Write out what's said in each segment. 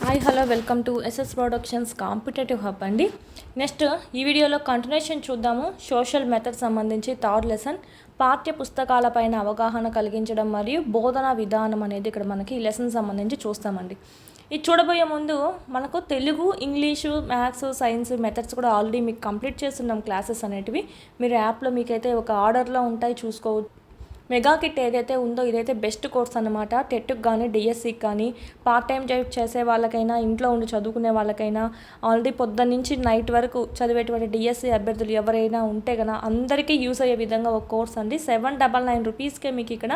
Hi hello welcome to SS productions competitive hub అండి. Next ఈ వీడియోలో కంటిన్యూషన్ చూద్దాము. సోషల్ మెథడ్ సంబంధించి థర్డ్ లెసన్ పాఠ్య పుస్తకాలపైన అవగాహన కలిగించడం మరియు బోధనా విధానం అనేది ఇక్కడ మనకి ఈ లెసన్ సంబంధించి చూస్తామండి. ఇది చూడబోయే ముందు మనకు Telugu, English, maths, science methods కూడా ఆల్రెడీ మీకు కంప్లీట్ చేస్తున్నాం క్లాసెస్ అనేటివి. మీరు యాప్లో మీకైతే ఒక ఆర్డర్లో ఉంటాయి, చూసుకోవచ్చు. మెగా కిట్ ఏదైతే ఉందో ఇదైతే బెస్ట్ కోర్స్ అనమాట. టెట్కి కానీ డిఎస్సికి కానీ పార్ట్ టైం జాబ్ చేసే వాళ్ళకైనా ఇంట్లో ఉండి చదువుకునే వాళ్ళకైనా ఆల్రెడీ పొద్దున్న నుంచి నైట్ వరకు చదివేటువంటి డిఎస్సి అభ్యర్థులు ఎవరైనా ఉంటే కనుక అందరికీ యూస్ అయ్యే విధంగా ఒక కోర్స్ అండి. 799 రూపీస్కే మీకు ఇక్కడ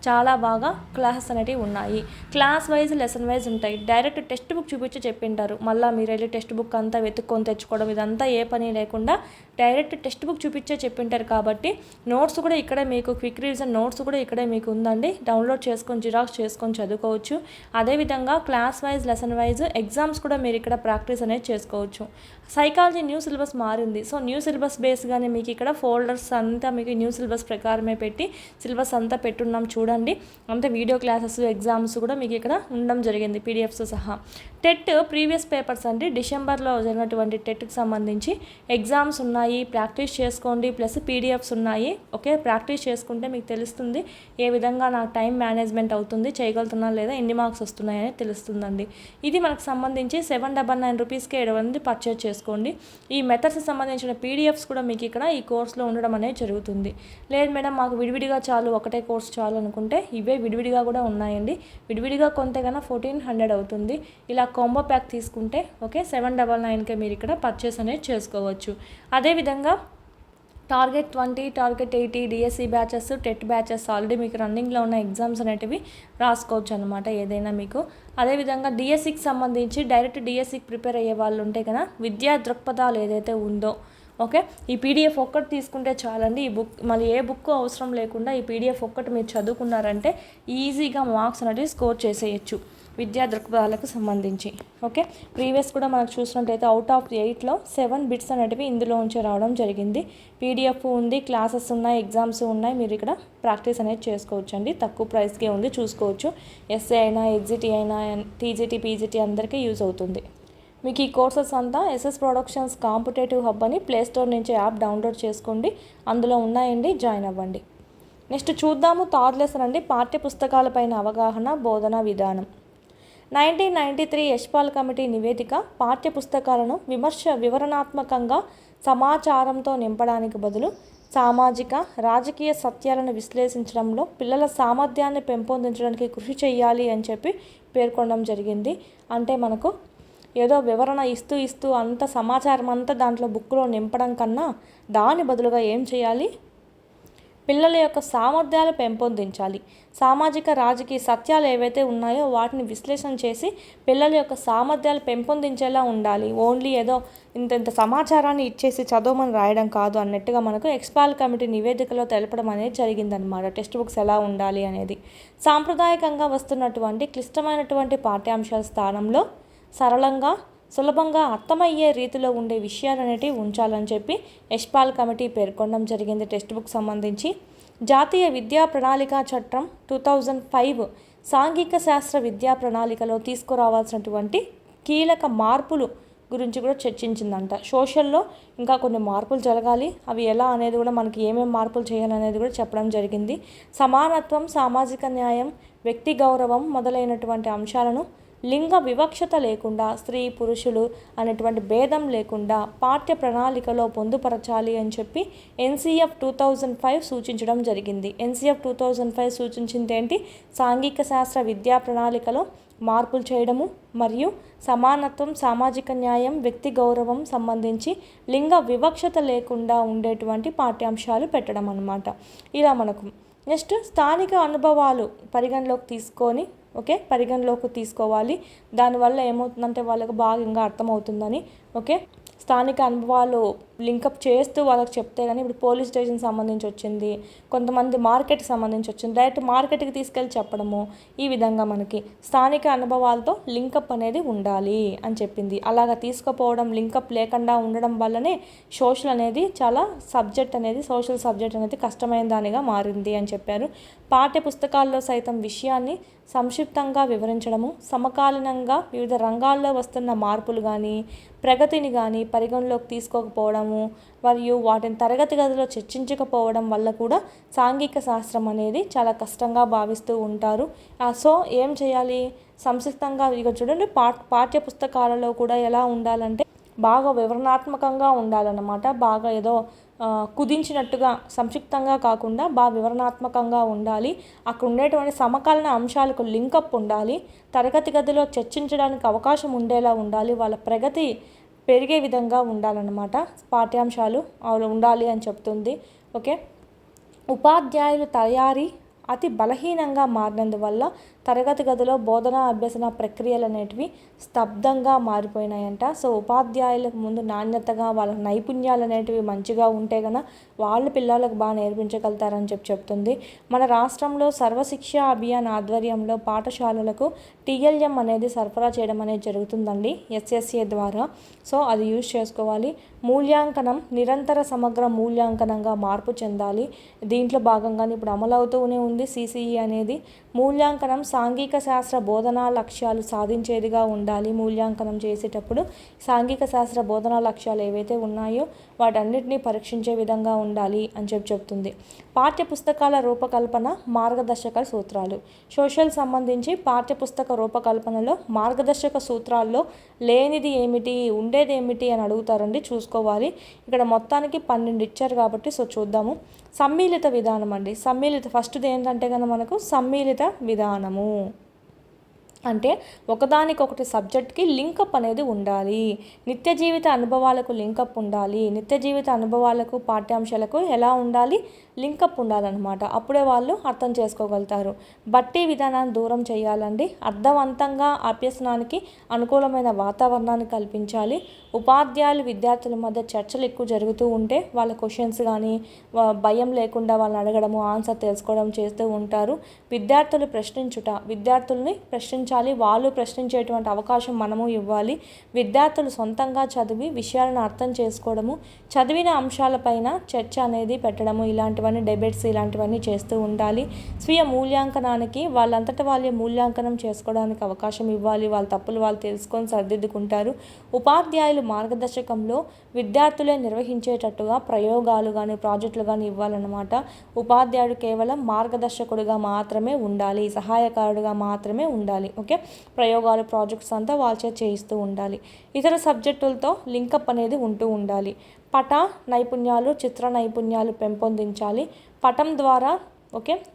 చాలా బాగా క్లాసెస్ అనేవి ఉన్నాయి. క్లాస్ వైజ్, లెసన్ వైజ్ ఉంటాయి. డైరెక్ట్ టెక్స్ట్ బుక్ చూపించి చెప్పింటారు. మళ్ళీ మీరు వెళ్ళి టెక్స్ట్ బుక్ అంతా వెతుక్కొని తెచ్చుకోవడం ఇదంతా ఏ పని లేకుండా డైరెక్ట్ టెక్స్ట్ బుక్ చూపించే చెప్పింటారు. కాబట్టి నోట్స్ కూడా ఇక్కడే మీకు క్విక్ రివిజన్ నోట్స్ కూడా ఇక్కడే మీకు ఉందండి. డౌన్లోడ్ చేసుకొని జిరాక్స్ చేసుకొని చదువుకోవచ్చు. అదేవిధంగా class wise, lesson wise exams కూడా మీరు ఇక్కడ ప్రాక్టీస్ అనేది చేసుకోవచ్చు. సైకాలజీ న్యూ సిలబస్ మారింది. సో న్యూ సిలబస్ బేస్గానే మీకు ఇక్కడ ఫోల్డర్స్ అంతా మీకు న్యూ సిలబస్ ప్రకారమే పెట్టి సిలబస్ అంతా పెట్టున్నాం చూడండి. అంతే వీడియో క్లాసెస్, ఎగ్జామ్స్ కూడా మీకు ఇక్కడ ఉండడం జరిగింది పీడిఎఫ్స్ సహా. టెట్ ప్రీవియస్ పేపర్స్ అండి. డిసెంబర్లో జరిగినటువంటి టెట్కి సంబంధించి ఎగ్జామ్స్ ఉన్నాయి, ప్రాక్టీస్ చేసుకోండి. ప్లస్ పీడిఎఫ్స్ ఉన్నాయి. ఓకే, ప్రాక్టీస్ చేసుకుంటే మీకు తెలుస్తుంది ఏ విధంగా నాకు టైం మేనేజ్మెంట్ అవుతుంది, చేయగలుగుతున్నా లేదా, ఎన్ని మార్క్స్ వస్తున్నాయని తెలుస్తుందండి. ఇది మనకు సంబంధించి 799 రూపీస్కి 7 పర్చేజ్ చేసుకోండి. ఈ మెథడ్స్కి సంబంధించిన పీడిఎఫ్స్ కూడా మీకు ఇక్కడ ఈ కోర్సులో ఉండడం అనేది జరుగుతుంది. లేదు మేడం మాకు విడివిడిగా చాలు, ఒకటే కోర్స్ చాలు అనుకుంటే ఇవే విడివిడిగా కూడా ఉన్నాయండి. విడివిడిగా కొంటే కన్నా 1400 అవుతుంది. ఇలా కాంబో ప్యాక్ తీసుకుంటే ఓకే 799కే మీరు ఇక్కడ పర్చేస్ అనేది చేసుకోవచ్చు. అదేవిధంగా target 20, target 80 DSC batches, TET batches already మీకు రన్నింగ్లో ఉన్న ఎగ్జామ్స్ అనేటివి రాసుకోవచ్చు అనమాట ఏదైనా మీకు. అదేవిధంగా డిఎస్సికి సంబంధించి డైరెక్ట్ డిఎస్సికి ప్రిపేర్ అయ్యే వాళ్ళు ఉంటే కదా విద్యా దృక్పథాలు ఏదైతే ఉందో ఓకే ఈ పీడిఎఫ్ ఒక్కటి తీసుకుంటే చాలండి. ఈ బుక్ మళ్ళీ ఏ బుక్ అవసరం లేకుండా ఈ పీడిఎఫ్ ఒక్కటి మీరు చదువుకున్నారంటే ఈజీగా మార్క్స్ అనేవి స్కోర్ చేసేయచ్చు విద్యా దృక్పథాలకు సంబంధించి. ఓకే, ప్రీవియస్ కూడా మనకు చూసినట్టయితే అవుట్ ఆఫ్ 8లో 7 బిట్స్ అనేటివి ఇందులో ఉంచి రావడం జరిగింది. పీడిఎఫ్ ఉంది, క్లాసెస్ ఉన్నాయి, ఎగ్జామ్స్ ఉన్నాయి. మీరు ఇక్కడ ప్రాక్టీస్ అనేది చేసుకోవచ్చు అండి. తక్కువ ప్రైస్కే ఉంది, చూసుకోవచ్చు. ఎస్ఏ అయినా, ఎగ్జిటీ అయినా, టీజీటీ, పీజీటీ అందరికీ యూజ్ అవుతుంది. మీకు ఈ కోర్సెస్ అంతా ఎస్ఎస్ ప్రొడక్షన్స్ కాంపిటేటివ్ హబ్ అని ప్లేస్టోర్ నుంచి యాప్ డౌన్లోడ్ చేసుకోండి. అందులో ఉన్నాయండి, జాయిన్ అవ్వండి. నెక్స్ట్ చూద్దాము థర్డ్ లెసన్ అండి. పాఠ్య పుస్తకాలపైన అవగాహన, బోధనా విధానం. 1993 యశ్పాల్ కమిటీ నివేదిక పాఠ్య పుస్తకాలను వివరణాత్మకంగా సమాచారంతో నింపడానికి బదులు సామాజిక, రాజకీయ సత్యాలను విశ్లేషించడంలో పిల్లల సామర్థ్యాన్ని పెంపొందించడానికి కృషి చేయాలి అని చెప్పి పేర్కొనడం జరిగింది. అంటే మనకు ఏదో వివరణ ఇస్తూ అంత సమాచారం అంతా దాంట్లో బుక్లో నింపడం కన్నా దాని బదులుగా ఏం చేయాలి, పిల్లల యొక్క సామర్థ్యాలు పెంపొందించాలి. సామాజిక, రాజకీయ సత్యాలు ఏవైతే ఉన్నాయో వాటిని విశ్లేషణ చేసి పిల్లల యొక్క సామర్థ్యాలు పెంపొందించేలా ఉండాలి. ఓన్లీ ఏదో ఇంత సమాచారాన్ని ఇచ్చేసి చదవమని రాయడం కాదు అన్నట్టుగా మనకు యశ్పాల్ కమిటీ నివేదికలో తెలపడం అనేది జరిగిందనమాట. టెక్స్ట్ బుక్స్ ఎలా ఉండాలి అనేది. సాంప్రదాయకంగా వస్తున్నటువంటి క్లిష్టమైనటువంటి పాఠ్యాంశాల స్థానంలో సరళంగా, సులభంగా అర్థమయ్యే రీతిలో ఉండే విషయాలు అనేటివి ఉంచాలని చెప్పి యశ్పాల్ కమిటీ పేర్కొనడం జరిగింది. టెక్స్ట్ బుక్ సంబంధించి జాతీయ విద్యా ప్రణాళిక చట్టం 2005 సాంఘిక శాస్త్ర విద్యా ప్రణాళికలో తీసుకురావాల్సినటువంటి కీలక మార్పులు గురించి కూడా చర్చించిందంట. సోషల్లో ఇంకా కొన్ని మార్పులు జరగాలి. అవి ఎలా అనేది కూడా మనకి ఏమేమి మార్పులు చేయాలనేది కూడా చెప్పడం జరిగింది. సమానత్వం, సామాజిక న్యాయం, వ్యక్తి గౌరవం మొదలైనటువంటి అంశాలను లింగ వివక్షత లేకుండా, స్త్రీ పురుషులు అనేటువంటి భేదం లేకుండా పాఠ్య ప్రణాళికలో పొందుపరచాలి అని చెప్పి ఎన్సీఎఫ్ 2005 సూచించడం జరిగింది. ఎన్సీఎఫ్ 2005 సూచించింది ఏంటి, సాంఘిక శాస్త్ర విద్యా ప్రణాళికలో మార్పులు చేయడము మరియు సమానత్వం, సామాజిక న్యాయం, వ్యక్తి గౌరవం సంబంధించి లింగ వివక్షత లేకుండా ఉండేటువంటి పాఠ్యాంశాలు పెట్టడం అన్నమాట. ఇలా మనకు నెక్స్ట్ స్థానిక అనుభవాలు పరిగణలోకి తీసుకోవాలి. దానివల్ల ఏమవుతుందంటే వాళ్ళకు బాగా ఇంకా అర్థమవుతుందని. ఓకే, స్థానిక అనుభవాలు లింకప్ చేస్తూ వాళ్ళకి చెప్తే కానీ ఇప్పుడు పోలీస్ స్టేషన్ సంబంధించి వచ్చింది, కొంతమంది మార్కెట్కి సంబంధించి వచ్చింది, డైరెక్ట్ మార్కెట్కి తీసుకెళ్ళి చెప్పడము. ఈ విధంగా మనకి స్థానిక అనుభవాలతో లింకప్ అనేది ఉండాలి అని చెప్పింది. అలాగా తీసుకుపోవడం, లింకప్ లేకుండా ఉండడం వల్లనే సోషల్ అనేది సోషల్ సబ్జెక్ట్ అనేది కష్టమైన దానిగా మారింది అని చెప్పారు. పాఠ్య పుస్తకాల్లో సైతం విషయాన్ని సంక్షిప్తంగా వివరించడము, సమకాలీనంగా వివిధ రంగాల్లో వస్తున్న మార్పులు కానీ ప్రగతిని కానీ పరిగణలోకి తీసుకోకపోవడము మరియు వాటిని తరగతి గదిలో చర్చించకపోవడం వల్ల కూడా సాంఘిక శాస్త్రం అనేది చాలా కష్టంగా భావిస్తూ ఉంటారు. సో ఏం చేయాలి, సంక్షిప్తంగా ఇక చూడండి పాఠ్య పుస్తకాలలో కూడా ఎలా ఉండాలంటే బాగా వివరణాత్మకంగా ఉండాలన్నమాట. బాగా ఏదో కుదించినట్టుగా సంక్షిప్తంగా కాకుండా బాగా వివరణాత్మకంగా ఉండాలి. అక్కడ ఉండేటువంటి సమకాలీన అంశాలకు లింకప్ ఉండాలి. తరగతి గదిలో చర్చించడానికి అవకాశం ఉండేలా ఉండాలి. వాళ్ళ ప్రగతి పెరిగే విధంగా ఉండాలన్నమాట పాఠ్యాంశాలు ఉండాలి అని చెప్తుంది. ఓకే, ఉపాధ్యాయులు తయారీ అతి బలహీనంగా మారినందువల్ల తరగతి గదిలో బోధనా అభ్యసన ప్రక్రియలు అనేటివి స్తబ్దంగా మారిపోయినాయంట. సో ఉపాధ్యాయులకు ముందు నాణ్యతగా వాళ్ళ నైపుణ్యాలు అనేటివి మంచిగా ఉంటే కనుక వాళ్ళు పిల్లలకు బాగా నేర్పించగలుగుతారని చెప్తుంది. మన రాష్ట్రంలో సర్వశిక్ష అభియాన్ ఆధ్వర్యంలో పాఠశాలలకు టీఎల్ఎం అనేది సరఫరా చేయడం అనేది జరుగుతుందండి ఎస్ఎస్ఏ ద్వారా. సో అది యూజ్ చేసుకోవాలి. మూల్యాంకనం నిరంతర సమగ్ర మూల్యాంకనంగా మార్పు చెందాలి. దీంట్లో భాగంగానే ఇప్పుడు అమలవుతూనే ఉంది సిసిఈ అనేది. మూల్యాంకనం సాంఘిక శాస్త్ర బోధనా లక్ష్యాలు సాధించేదిగా ఉండాలి. మూల్యాంకనం చేసేటప్పుడు సాంఘిక శాస్త్ర బోధనా లక్ష్యాలు ఏవైతే ఉన్నాయో వాటన్నిటినీ పరీక్షించే విధంగా ఉండాలి అని చెప్తుంది. పాఠ్య పుస్తకాల రూపకల్పన మార్గదర్శక సూత్రాలు. సోషల్ సంబంధించి పాఠ్య పుస్తక రూపకల్పనలో మార్గదర్శక సూత్రాల్లో లేనిది ఏమిటి ఉండేది ఏమిటి అని అడుగుతారండి, చూసుకోవాలి. ఇక్కడ మొత్తానికి 12 ఇచ్చారు కాబట్టి సో చూద్దాము. సమ్మిళిత విధానం అండి. ఫస్ట్ది ఏంటంటే కనుక మనకు సమ్మిళిత విధానము అంటే ఒకదానికొకటి సబ్జెక్ట్కి లింకప్ అనేది ఉండాలి. నిత్య జీవిత అనుభవాలకు లింకప్ ఉండాలి. నిత్య జీవిత అనుభవాలకు పాఠ్యాంశాలకు ఎలా ఉండాలి, లింకప్ ఉండాలన్నమాట. అప్పుడే వాళ్ళు అర్థం చేసుకోగలుగుతారు. బట్టి విధానాన్ని దూరం చేయాలండి. అర్థవంతంగా అభ్యసనానికి అనుకూలమైన వాతావరణాన్ని కల్పించాలి. ఉపాధ్యాయులు విద్యార్థుల మధ్య చర్చలు ఎక్కువ జరుగుతూ ఉంటే వాళ్ళ క్వశ్చన్స్ కానీ భయం లేకుండా వాళ్ళని అడగడము, ఆన్సర్ తెలుసుకోవడం చేస్తూ ఉంటారు. విద్యార్థుల్ని ప్రశ్నించాలి. వాళ్ళు ప్రశ్నించేటువంటి అవకాశం మనము ఇవ్వాలి. విద్యార్థులు సొంతంగా చదివి విషయాలను అర్థం చేసుకోవడము, చదివిన అంశాలపైన చర్చ అనేది పెట్టడము, ఇలాంటివన్నీ డిబేట్స్ ఇలాంటివన్నీ చేస్తూ ఉండాలి. స్వీయ మూల్యాంకనానికి వాళ్ళంతటా వాళ్ళే మూల్యాంకనం చేసుకోవడానికి అవకాశం ఇవ్వాలి. వాళ్ళ తప్పులు వాళ్ళు తెలుసుకొని సరిదిద్దుకుంటారు. ఉపాధ్యాయులు మార్గదర్శకంలో విద్యార్థులే నిర్వహించేటట్టుగా ప్రయోగాలు కానీ ప్రాజెక్టులు కానీ ఇవ్వాలన్నమాట. ఉపాధ్యాయుడు కేవలం మార్గదర్శకుడిగా మాత్రమే ఉండాలి, సహాయకారుడిగా మాత్రమే ఉండాలి. ఓకే, ప్రయోగాలు ప్రాజెక్ట్స్ అంతా వాళ్ళ చేయిస్తూ ఉండాలి. ఇతర సబ్జెక్టులతో లింకప్ అనేది ఉంటూ ఉండాలి. పట నైపుణ్యాలు, చిత్ర నైపుణ్యాలు పెంపొందించాలి. పటం ద్వారా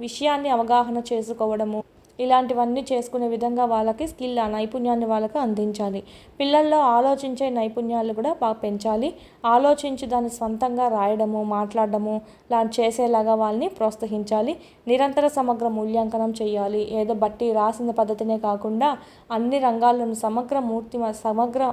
విషయాన్ని అవగాహన చేసుకోవడము, ఇలాంటివన్నీ చేసుకునే విధంగా వాళ్ళకి స్కిల్ ఆ నైపుణ్యాన్ని వాళ్ళకి అందించాలి. పిల్లల్లో ఆలోచించే నైపుణ్యాలు కూడా బాగా పెంచాలి. ఆలోచించి దాన్ని సొంతంగా రాయడము, మాట్లాడడము లాంటి చేసేలాగా వాళ్ళని ప్రోత్సహించాలి. నిరంతర సమగ్ర మూల్యాంకనం చేయాలి. ఏదో బట్టి రాసిన పద్ధతినే కాకుండా అన్ని రంగాల్లోనూ సమగ్ర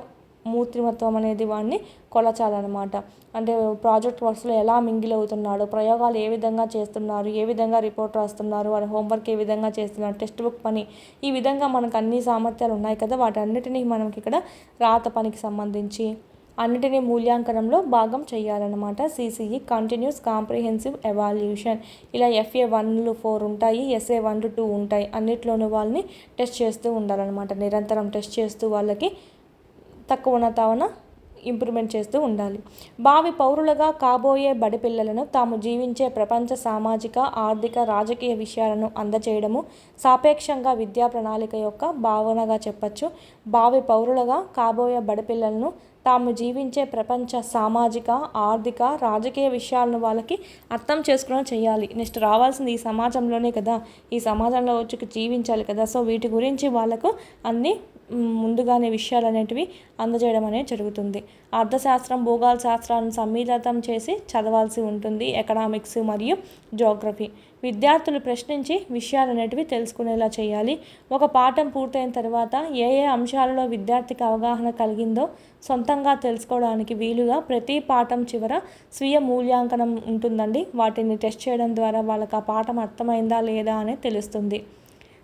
మూర్తిమత్వం అనేది వాడిని కొలచాలన్నమాట. అంటే ప్రాజెక్ట్ వర్క్స్లో ఎలా మింగిల్ అవుతున్నాడు, ప్రయోగాలు ఏ విధంగా చేస్తున్నారు, ఏ విధంగా రిపోర్ట్ రాస్తున్నారు, వాళ్ళ హోంవర్క్ ఏ విధంగా చేస్తున్నారు, టెక్స్ట్ బుక్ పని, ఈ విధంగా మనకు అన్ని సామర్థ్యాలు ఉన్నాయి కదా, వాటన్నిటినీ మనకి ఇక్కడ రాత పనికి సంబంధించి అన్నిటినీ మూల్యాంకనంలో భాగం చేయాలన్నమాట. CCE continuous comprehensive evaluation. ఇలా FA 1 4 ఉంటాయి, SA 1 2 ఉంటాయి. అన్నిట్లోనూ వాళ్ళని టెస్ట్ చేస్తూ ఉండాలన్నమాట. నిరంతరం టెస్ట్ చేస్తూ వాళ్ళకి తక్కువ ఇంప్రూవ్మెంట్ చేస్తూ ఉండాలి. భావి పౌరులుగా కాబోయే బడి పిల్లలను తాము జీవించే ప్రపంచ సామాజిక, ఆర్థిక, రాజకీయ విషయాలను అందచేయడము సాపేక్షంగా విద్యా ప్రణాళిక యొక్క భావనగా చెప్పచ్చు. భావి పౌరులుగా కాబోయే బడి పిల్లలను తాము జీవించే ప్రపంచ సామాజిక, ఆర్థిక, రాజకీయ విషయాలను వాళ్ళకి అర్థం చేసుకుని చేయాలి. నెక్స్ట్ రావాల్సింది ఈ సమాజంలోనే కదా, ఈ సమాజంలో వచ్చి జీవించాలి కదా. సో వీటి గురించి వాళ్ళకు అన్నీ ముందుగానే విషయాలు అనేటివి అందజేయడం అనేది జరుగుతుంది. అర్థశాస్త్రం, భూగోళ శాస్త్రాలను సమ్మిళితం చేసి చదవాల్సి ఉంటుంది. ఎకనామిక్స్ మరియు జియోగ్రఫీ. విద్యార్థులు ప్రశ్నించి విషయాలు అనేటివి తెలుసుకునేలా చేయాలి. ఒక పాఠం పూర్తయిన తర్వాత ఏ అంశాలలో విద్యార్థికి అవగాహన కలిగిందో సొంతంగా తెలుసుకోవడానికి వీలుగా ప్రతి పాఠం చివర స్వీయ మూల్యాంకనం ఉంటుందండి. వాటిని టెస్ట్ చేయడం ద్వారా వాళ్ళకి ఆ పాఠం అర్థమైందా లేదా అనేది తెలుస్తుంది.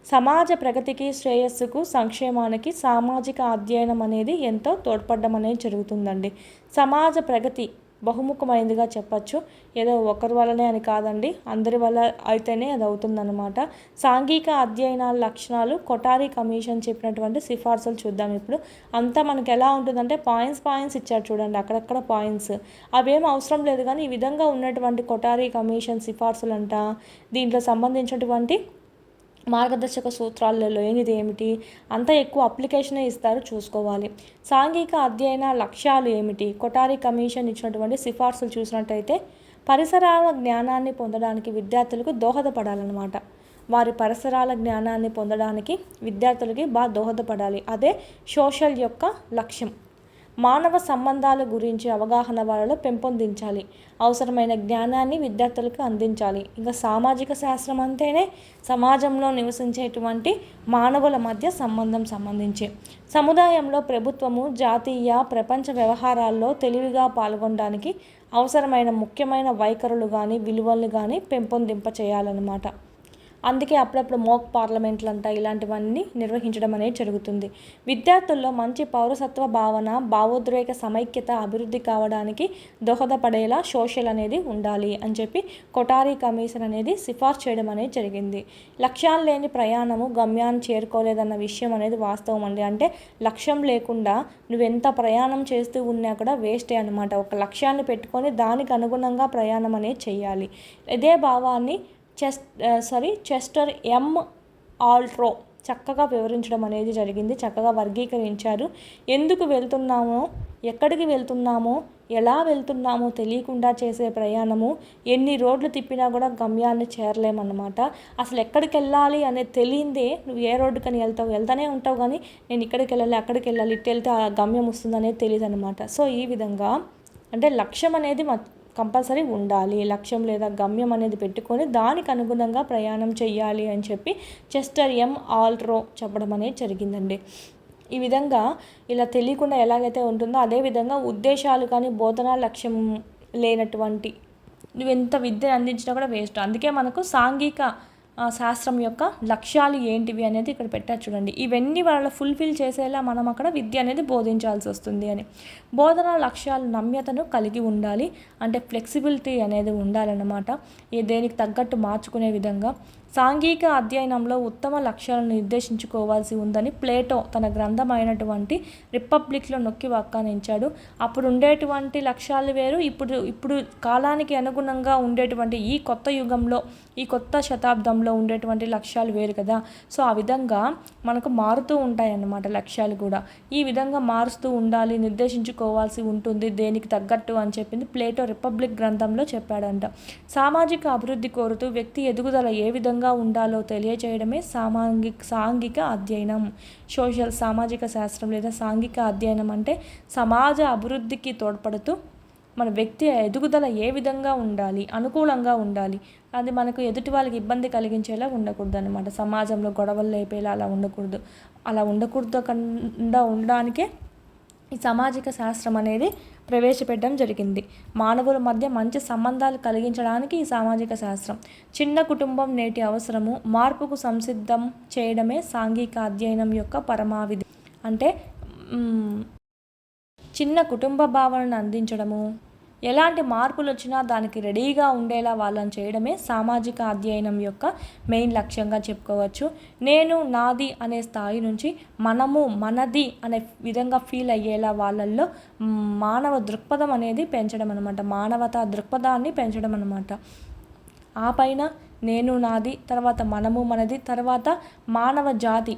సమాజ ప్రగతికి, శ్రేయస్సుకు, సంక్షేమానికి సామాజిక అధ్యయనం అనేది ఎంతో తోడ్పడడం అనేది జరుగుతుందండి. సమాజ ప్రగతి బహుముఖమైనదిగా చెప్పచ్చు. ఏదో ఒకరి వల్లనే అని కాదండి, అందరి వల్ల అయితేనే అది అవుతుందన్నమాట. సాంఘిక అధ్యయనాల లక్షణాలు కొఠారి కమిషన్ చెప్పినటువంటి సిఫార్సులు చూద్దాం. ఇప్పుడు అంతా మనకి ఎలా ఉంటుందంటే పాయింట్స్ ఇచ్చారు చూడండి, అక్కడక్కడ పాయింట్స్, అవేం అవసరం లేదు. కానీ ఈ విధంగా ఉన్నటువంటి కొఠారి కమిషన్ సిఫార్సులు అంట, దీంట్లో సంబంధించినటువంటి మార్గదర్శక సూత్రాలలో లేనిది ఏమిటి, అంత ఎక్కువ అప్లికేషనే ఇస్తారు, చూసుకోవాలి. సాంఘిక అధ్యయన లక్ష్యాలు ఏమిటి, కొఠారి కమిషన్ ఇచ్చినటువంటి సిఫార్సులు చూసినట్టయితే పరిసరాల జ్ఞానాన్ని పొందడానికి విద్యార్థులకు దోహదపడాలన్నమాట. వారి పరిసరాల జ్ఞానాన్ని పొందడానికి విద్యార్థులకి బాగా దోహదపడాలి. అదే సోషల్ యొక్క లక్ష్యం. మానవ సంబంధాల గురించి అవగాహన వాళ్ళలో పెంపొందించాలి. అవసరమైన జ్ఞానాన్ని విద్యార్థులకు అందించాలి. ఇంకా సామాజిక శాస్త్రం అంటేనే సమాజంలో నివసించేటువంటి మానవుల మధ్య సంబంధించి సముదాయంలో ప్రభుత్వము జాతీయ ప్రపంచ వ్యవహారాల్లో తెలివిగా పాల్గొనడానికి అవసరమైన ముఖ్యమైన వైఖరులు కానీ విలువలు కానీ పెంపొందింప చేయాలన్నమాట. అందుకే అప్పుడప్పుడు మోక్ పార్లమెంట్లు అంట ఇలాంటివన్నీ నిర్వహించడం అనేది జరుగుతుంది. విద్యార్థుల్లో మంచి పౌరసత్వ భావన, భావోద్రేక సమైక్యత అభివృద్ధి కావడానికి దోహదపడేలా సోషల్ అనేది ఉండాలి అని చెప్పి కొఠారి కమిషన్ అనేది సిఫార్సు చేయడం అనేది జరిగింది. లక్ష్యాలు లేని ప్రయాణము గమ్యాన్ని చేరుకోలేదన్న విషయం అనేది వాస్తవం అండి. అంటే లక్ష్యం లేకుండా నువ్వెంత ప్రయాణం చేస్తూ ఉన్నా కూడా వేస్టే అనమాట. ఒక లక్ష్యాన్ని పెట్టుకొని దానికి అనుగుణంగా ప్రయాణం అనేది చేయాలి. ఇదే భావాన్ని చెస్టర్ ఎం ఆల్ట్రో చక్కగా వివరించడం అనేది జరిగింది, చక్కగా వర్గీకరించారు. ఎందుకు వెళ్తున్నామో, ఎక్కడికి వెళ్తున్నామో, ఎలా వెళ్తున్నామో తెలియకుండా చేసే ప్రయాణము ఎన్ని రోడ్లు తిప్పినా కూడా గమ్యాన్ని చేరలేమన్నమాట. అసలు ఎక్కడికి వెళ్ళాలి అనేది తెలియందే నువ్వు ఏ రోడ్డుకని వెళ్తానే ఉంటావు, కానీ నేను ఇక్కడికి వెళ్ళాలి అక్కడికి వెళ్ళాలి ఇటు వెళ్తే ఆ గమ్యం వస్తుంది అనేది తెలియదు అనమాట. సో ఈ విధంగా అంటే లక్ష్యం అనేది కంపల్సరీ ఉండాలి. లక్ష్యం లేదా గమ్యం అనేది పెట్టుకొని దానికి అనుగుణంగా ప్రయాణం చేయాలి అని చెప్పి చెస్టర్ ఎం ఆల్ట్రో చెప్పడం అనేది జరిగిందండి. ఈ విధంగా ఇలా తెలియకుండా ఎలాగైతే ఉంటుందో అదేవిధంగా ఉద్దేశాలు కానీ బోధనా లక్ష్యం లేనటువంటి నువ్వు ఎంత విద్య అందించినా కూడా వేస్ట్. అందుకే మనకు సాంఘిక శాస్త్రం యొక్క లక్ష్యాలు ఏంటివి అనేది ఇక్కడ పెట్టారు చూడండి. ఇవన్నీ వాళ్ళ ఫుల్ఫిల్ చేసేలా మనం అక్కడ విద్య అనేది బోధించాల్సి వస్తుంది అని. బోధనా లక్ష్యాలు నమ్యతను కలిగి ఉండాలి, అంటే ఫ్లెక్సిబిలిటీ అనేది ఉండాలన్నమాట. దేనికి తగ్గట్టు మార్చుకునే విధంగా సాంఘిక అధ్యయనంలో ఉత్తమ లక్ష్యాలను నిర్దేశించుకోవాల్సి ఉందని ప్లేటో తన గ్రంథమైనటువంటి రిపబ్లిక్లో నొక్కి వ్యాఖ్యానించాడు. అప్పుడు ఉండేటువంటి లక్ష్యాలు వేరు, ఇప్పుడు కాలానికి అనుగుణంగా ఉండేటువంటి ఈ కొత్త యుగంలో ఈ కొత్త శతాబ్దంలో ఉండేటువంటి లక్ష్యాలు వేరు కదా. సో ఆ విధంగా మనకు మారుతూ ఉంటాయి అన్నమాట లక్ష్యాలు కూడా. ఈ విధంగా మారుస్తూ ఉండాలి, నిర్దేశించుకోవాల్సి ఉంటుంది దేనికి తగ్గట్టు అని చెప్పింది ప్లేటో రిపబ్లిక్ గ్రంథంలో చెప్పాడంట. సామాజిక అభివృద్ధి కోరుతూ వ్యక్తి ఎదుగుదల ఏ విధంగా ఉండాలో తెలియజేయడమే సాంఘిక అధ్యయనం. సోషల్ సామాజిక శాస్త్రం లేదా సాంఘిక అధ్యయనం అంటే సమాజ అభివృద్ధికి తోడ్పడుతూ మన వ్యక్తి ఎదుగుదల ఏ విధంగా ఉండాలి, అనుకూలంగా ఉండాలి, అది మనకు ఎదుటి వాళ్ళకి ఇబ్బంది కలిగించేలా ఉండకూడదు అనమాట. సమాజంలో గొడవలు లేపేలా అలా ఉండకుండా ఉండడానికే ఈ సామాజిక శాస్త్రం అనేది ప్రవేశపెట్టడం జరిగింది. మానవుల మధ్య మంచి సంబంధాలు కలిగించడానికి ఈ సామాజిక శాస్త్రం. చిన్న కుటుంబం నేటి అవసరము, మార్పుకు సంసిద్ధం చేయడమే సాంఘిక అధ్యయనం యొక్క పరమావిధి. అంటే చిన్న కుటుంబ భావనను అందించడము, ఎలాంటి మార్పులు వచ్చినా దానికి రెడీగా ఉండేలా వాళ్ళని చేయడమే సామాజిక అధ్యయనం యొక్క మెయిన్ లక్ష్యంగా చెప్పుకోవచ్చు. నేను నాది అనే స్థాయి నుంచి మనము మనది అనే విధంగా ఫీల్ అయ్యేలా వాళ్ళల్లో మానవ దృక్పథం అనేది పెంచడం అనమాట. మానవతా దృక్పథాన్ని పెంచడం అనమాట. ఆ పైన నేను నాది, తర్వాత మనము మనది, తర్వాత మానవ జాతి,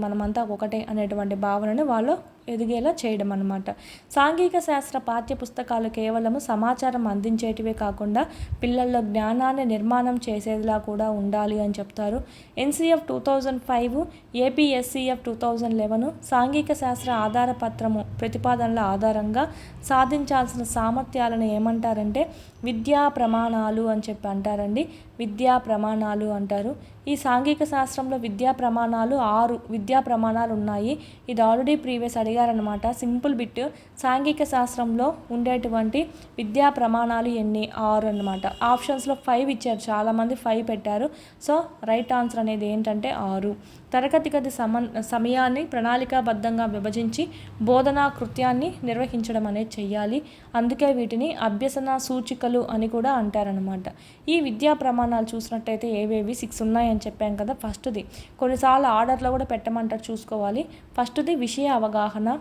మనమంతా ఒకటే అనేటువంటి భావనని వాళ్ళు ఎదిగేలా చేయడం అన్నమాట. సాంఘిక శాస్త్ర పాఠ్య పుస్తకాలు కేవలము సమాచారం అందించేటివే కాకుండా పిల్లల్లో జ్ఞానాన్ని నిర్మాణం చేసేదిలా కూడా ఉండాలి అని చెప్తారు. NCF 2005, APSCF 2011 సాంఘిక శాస్త్ర ఆధారపత్రము ప్రతిపాదనల ఆధారంగా సాధించాల్సిన సామర్థ్యాలను ఏమంటారంటే విద్యా ప్రమాణాలు అని చెప్పి అంటారండి. విద్యా ప్రమాణాలు అంటారు. ఈ సాంఘిక శాస్త్రంలో విద్యా ప్రమాణాలు 6 విద్యా ప్రమాణాలు ఉన్నాయి. ఇది ఆల్రెడీ ప్రీవియస్ అడిగారనమాట. సింపుల్ బిట్, సాంఘిక శాస్త్రంలో ఉండేటువంటి విద్యా ప్రమాణాలు ఎన్ని? 6 అనమాట. ఆప్షన్స్లో 5 ఇచ్చారు, చాలామంది 5 పెట్టారు. సో రైట్ ఆన్సర్ అనేది ఏంటంటే 6. తరగతి గది సమయాన్ని ప్రణాళికాబద్ధంగా విభజించి బోధనా కృత్యాన్ని నిర్వహించడం అనేది చెయ్యాలి. అందుకే వీటిని అభ్యసన సూచికలు అని కూడా అంటారనమాట. ఈ విద్యా ప్రమాణాలు చూసినట్టయితే ఏవేవి 6 ఉన్నాయని చెప్పాం కదా. ఫస్ట్ది కొన్నిసార్లు ఆర్డర్లో కూడా పెట్టమంటారు, చూసుకోవాలి. ఫస్ట్ది విషయ అవగాహన.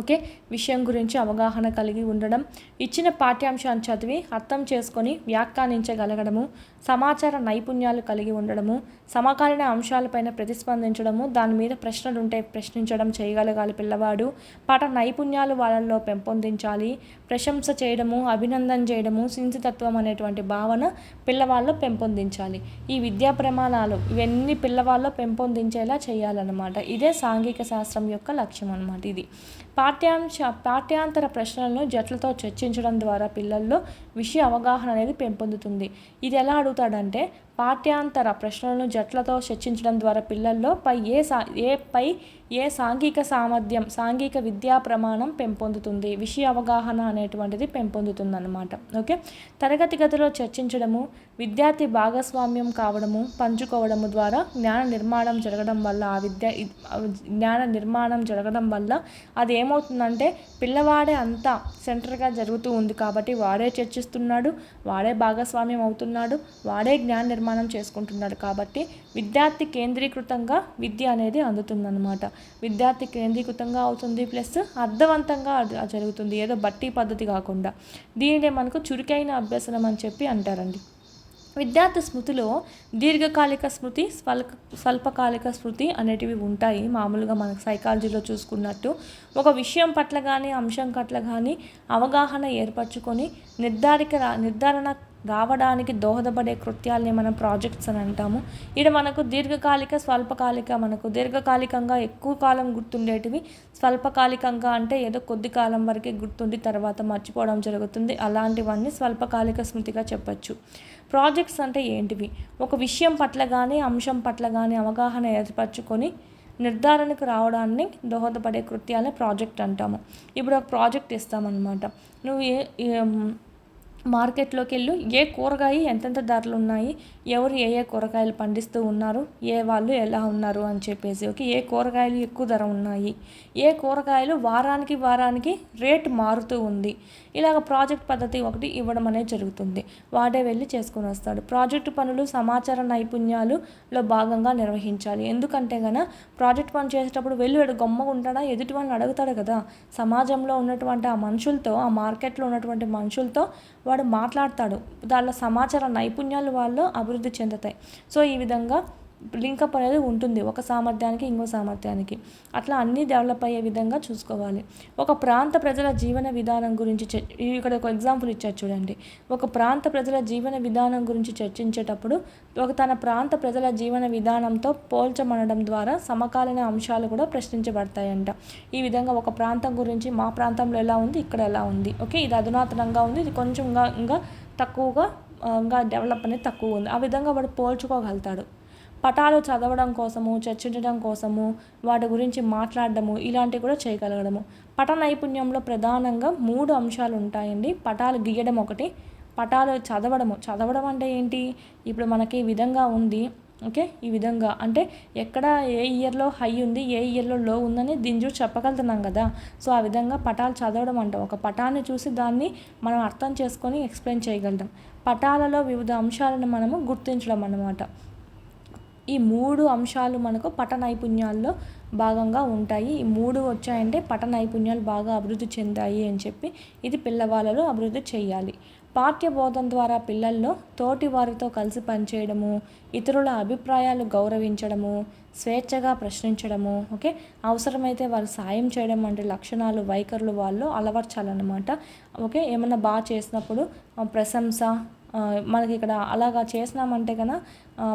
ఓకే, విషయం గురించి అవగాహన కలిగి ఉండడం, ఇచ్చిన పాఠ్యాంశాన్ని చదివి అర్థం చేసుకొని వ్యాఖ్యానించగలగడము, సమాచార నైపుణ్యాలు కలిగి ఉండడము, సమకాలీన అంశాలపైన ప్రతిస్పందించడము, దాని మీద ప్రశ్నలు ఉంటే ప్రశ్నించడం చేయగలగాలి పిల్లవాడు. పాఠ నైపుణ్యాలు వాళ్ళల్లో పెంపొందించాలి. ప్రశంస చేయడము, అభినందన చేయడము, సున్నితత్వం అనేటువంటి భావన పిల్లవాళ్ళలో పెంపొందించాలి. ఈ విద్యా ప్రమాణాలు ఇవన్నీ పిల్లవాళ్ళలో పెంపొందించేలా చేయాలన్నమాట. ఇదే సాంఘిక శాస్త్రం యొక్క లక్ష్యం అన్నమాట. ఇది పాఠ్యాంతర ప్రశ్నలను జట్లతో చర్చించడం ద్వారా పిల్లల్లో విషయ అవగాహన అనేది పెంపొందుతుంది. ఇది ఎలా అడుగుతాడంటే, పాఠ్యాంతర ప్రశ్నలను జట్లతో చర్చించడం ద్వారా పిల్లల్లో ఏ సాంఘిక సామర్థ్యం, సాంఘిక విద్యా ప్రమాణం పెంపొందుతుంది, విషయ అవగాహన అనేటువంటిది పెంపొందుతుంది అన్నమాట. ఓకే, తరగతి గదిలో చర్చించడము, విద్యార్థి భాగస్వామ్యం కావడము, పంచుకోవడము ద్వారా జ్ఞాన నిర్మాణం జరగడం వల్ల అది ఏమవుతుందంటే పిల్లవాడే అంతా సెంటర్గా జరుగుతూ ఉంది కాబట్టి వాడే చర్చిస్తున్నాడు, వాడే భాగస్వామ్యం అవుతున్నాడు, వాడే జ్ఞాన నిర్మాణం చేసుకుంటున్నాడు. కాబట్టి విద్యార్థి కేంద్రీకృతంగా విద్య అనేది అందుతుందన్నమాట. విద్యార్థి కేంద్రీకృతంగా అవుతుంది, ప్లస్ అర్థవంతంగా జరుగుతుంది, ఏదో బట్టి పద్ధతి కాకుండా. దీనినే మనకు చురుకైన అభ్యసనం అని చెప్పి అంటారండి. విద్యార్థి స్మృతిలో దీర్ఘకాలిక స్మృతి, స్వల్పకాలిక స్మృతి అనేటివి ఉంటాయి. మామూలుగా మనకు సైకాలజీలో చూసుకున్నట్టు ఒక విషయం పట్ల కానీ అంశం పట్ల కానీ అవగాహన ఏర్పరచుకొని నిర్ధారణ రావడానికి దోహదపడే కృత్యాలని మనం ప్రాజెక్ట్స్ అని అంటాము. ఇక్కడ మనకు దీర్ఘకాలికంగా ఎక్కువ కాలం గుర్తుండేటివి, స్వల్పకాలికంగా అంటే ఏదో కొద్ది కాలం వరకే గుర్తుండి తర్వాత మర్చిపోవడం జరుగుతుంది. అలాంటివన్నీ స్వల్పకాలిక స్మృతిగా చెప్పచ్చు. ప్రాజెక్ట్స్ అంటే ఏంటివి? ఒక విషయం పట్ల కానీ అంశం పట్ల కానీ అవగాహన ఏర్పరచుకొని నిర్ధారణకు రావడాన్ని దోహదపడే కృత్యాలని ప్రాజెక్ట్ అంటాము. ఇప్పుడు ఒక ప్రాజెక్ట్ ఇస్తామన్నమాట. నువ్వు మార్కెట్లోకి వెళ్ళు, ఏ కూరగాయ ఎంతెంత ధరలు ఉన్నాయి, ఎవరు ఏ కూరగాయలు పండిస్తూ ఉన్నారు, ఏ వాళ్ళు ఎలా ఉన్నారు అని చెప్పేసి. ఓకే, ఏ కూరగాయలు ఎక్కువ ధర ఉన్నాయి, ఏ కూరగాయలు వారానికి రేట్ మారుతూ ఉంది. ఇలాగ ప్రాజెక్ట్ పద్ధతి ఒకటి ఇవ్వడం అనేది జరుగుతుంది. వాడే వెళ్ళి చేసుకొని వస్తాడు. ప్రాజెక్టు పనులు సమాచార నైపుణ్యాలులో భాగంగా నిర్వహించాలి. ఎందుకంటే ప్రాజెక్ట్ పని చేసేటప్పుడు వెళ్ళి గొమ్మగా ఉంటాడా, ఎదుటి వాళ్ళని అడుగుతాడు కదా. సమాజంలో ఉన్నటువంటి ఆ మనుషులతో, ఆ మార్కెట్లో ఉన్నటువంటి మనుషులతో వాడు మాట్లాడతాడు. దానిలో సమాచార నైపుణ్యాలు వాళ్ళు అభివృద్ధి చెందుతాయి. సో ఈ విధంగా లింకప్ అనేది ఉంటుంది ఒక సామర్థ్యానికి ఇంకో సామర్థ్యానికి. అట్లా అన్నీ డెవలప్ అయ్యే విధంగా చూసుకోవాలి. ఒక ప్రాంత ప్రజల జీవన విధానం గురించి ఇక్కడ ఒక ఎగ్జాంపుల్ ఇచ్చారు చూడండి. ఒక ప్రాంత ప్రజల జీవన విధానం గురించి చర్చించేటప్పుడు తన ప్రాంత ప్రజల జీవన విధానంతో పోల్చమనడం ద్వారా సమకాలీన అంశాలు కూడా ప్రశ్నించబడతాయంట. ఈ విధంగా ఒక ప్రాంతం గురించి మా ప్రాంతంలో ఎలా ఉంది, ఇక్కడ ఎలా ఉంది, ఓకే ఇది అధునాతనంగా ఉంది, ఇది కొంచెం ఇంకా తక్కువగా ఇంకా డెవలప్ అనేది తక్కువ ఉంది, ఆ విధంగా వాడు పోల్చుకోగలుగుతాడు. పటాలు చదవడం కోసము, చర్చించడం కోసము, వాటి గురించి మాట్లాడడము, ఇలాంటివి కూడా చేయగలగడము. పట నైపుణ్యంలో ప్రధానంగా 3 అంశాలు ఉంటాయండి. పటాలు గీయడం ఒకటి, పటాలు చదవడం అంటే ఏంటి, ఇప్పుడు మనకి ఈ విధంగా ఉంది. ఓకే, ఈ విధంగా అంటే ఎక్కడ ఏ ఇయర్లో హై ఉంది, ఏ ఇయర్లో లో ఉందని దీన్ని చూసి చెప్పగలుగుతున్నాం కదా. సో ఆ విధంగా పటాలు చదవడం అంటే ఒక పటాన్ని చూసి దాన్ని మనం అర్థం చేసుకొని ఎక్స్ప్లెయిన్ చేయగలం. పటాలలో వివిధ అంశాలను మనము గుర్తించడం అన్నమాట. ఈ 3 అంశాలు మనకు పట నైపుణ్యాల్లో భాగంగా ఉంటాయి. ఈ 3 వచ్చాయంటే పట నైపుణ్యాలు బాగా అభివృద్ధి చెందాయి అని చెప్పి ఇది పిల్లవాళ్ళలో అభివృద్ధి చేయాలి. పాఠ్య బోధన ద్వారా పిల్లల్లో తోటి వారితో కలిసి పనిచేయడము, ఇతరుల అభిప్రాయాలు గౌరవించడము, స్వేచ్ఛగా ప్రశ్నించడము, ఓకే అవసరమైతే వారు సాయం చేయడం వంటి లక్షణాలు, వైఖరులు వాళ్ళు అలవర్చాలన్నమాట. ఓకే, ఏమన్నా బాగా చేసినప్పుడు ప్రశంస, మనకి ఇక్కడ అలాగా చేసినామంటే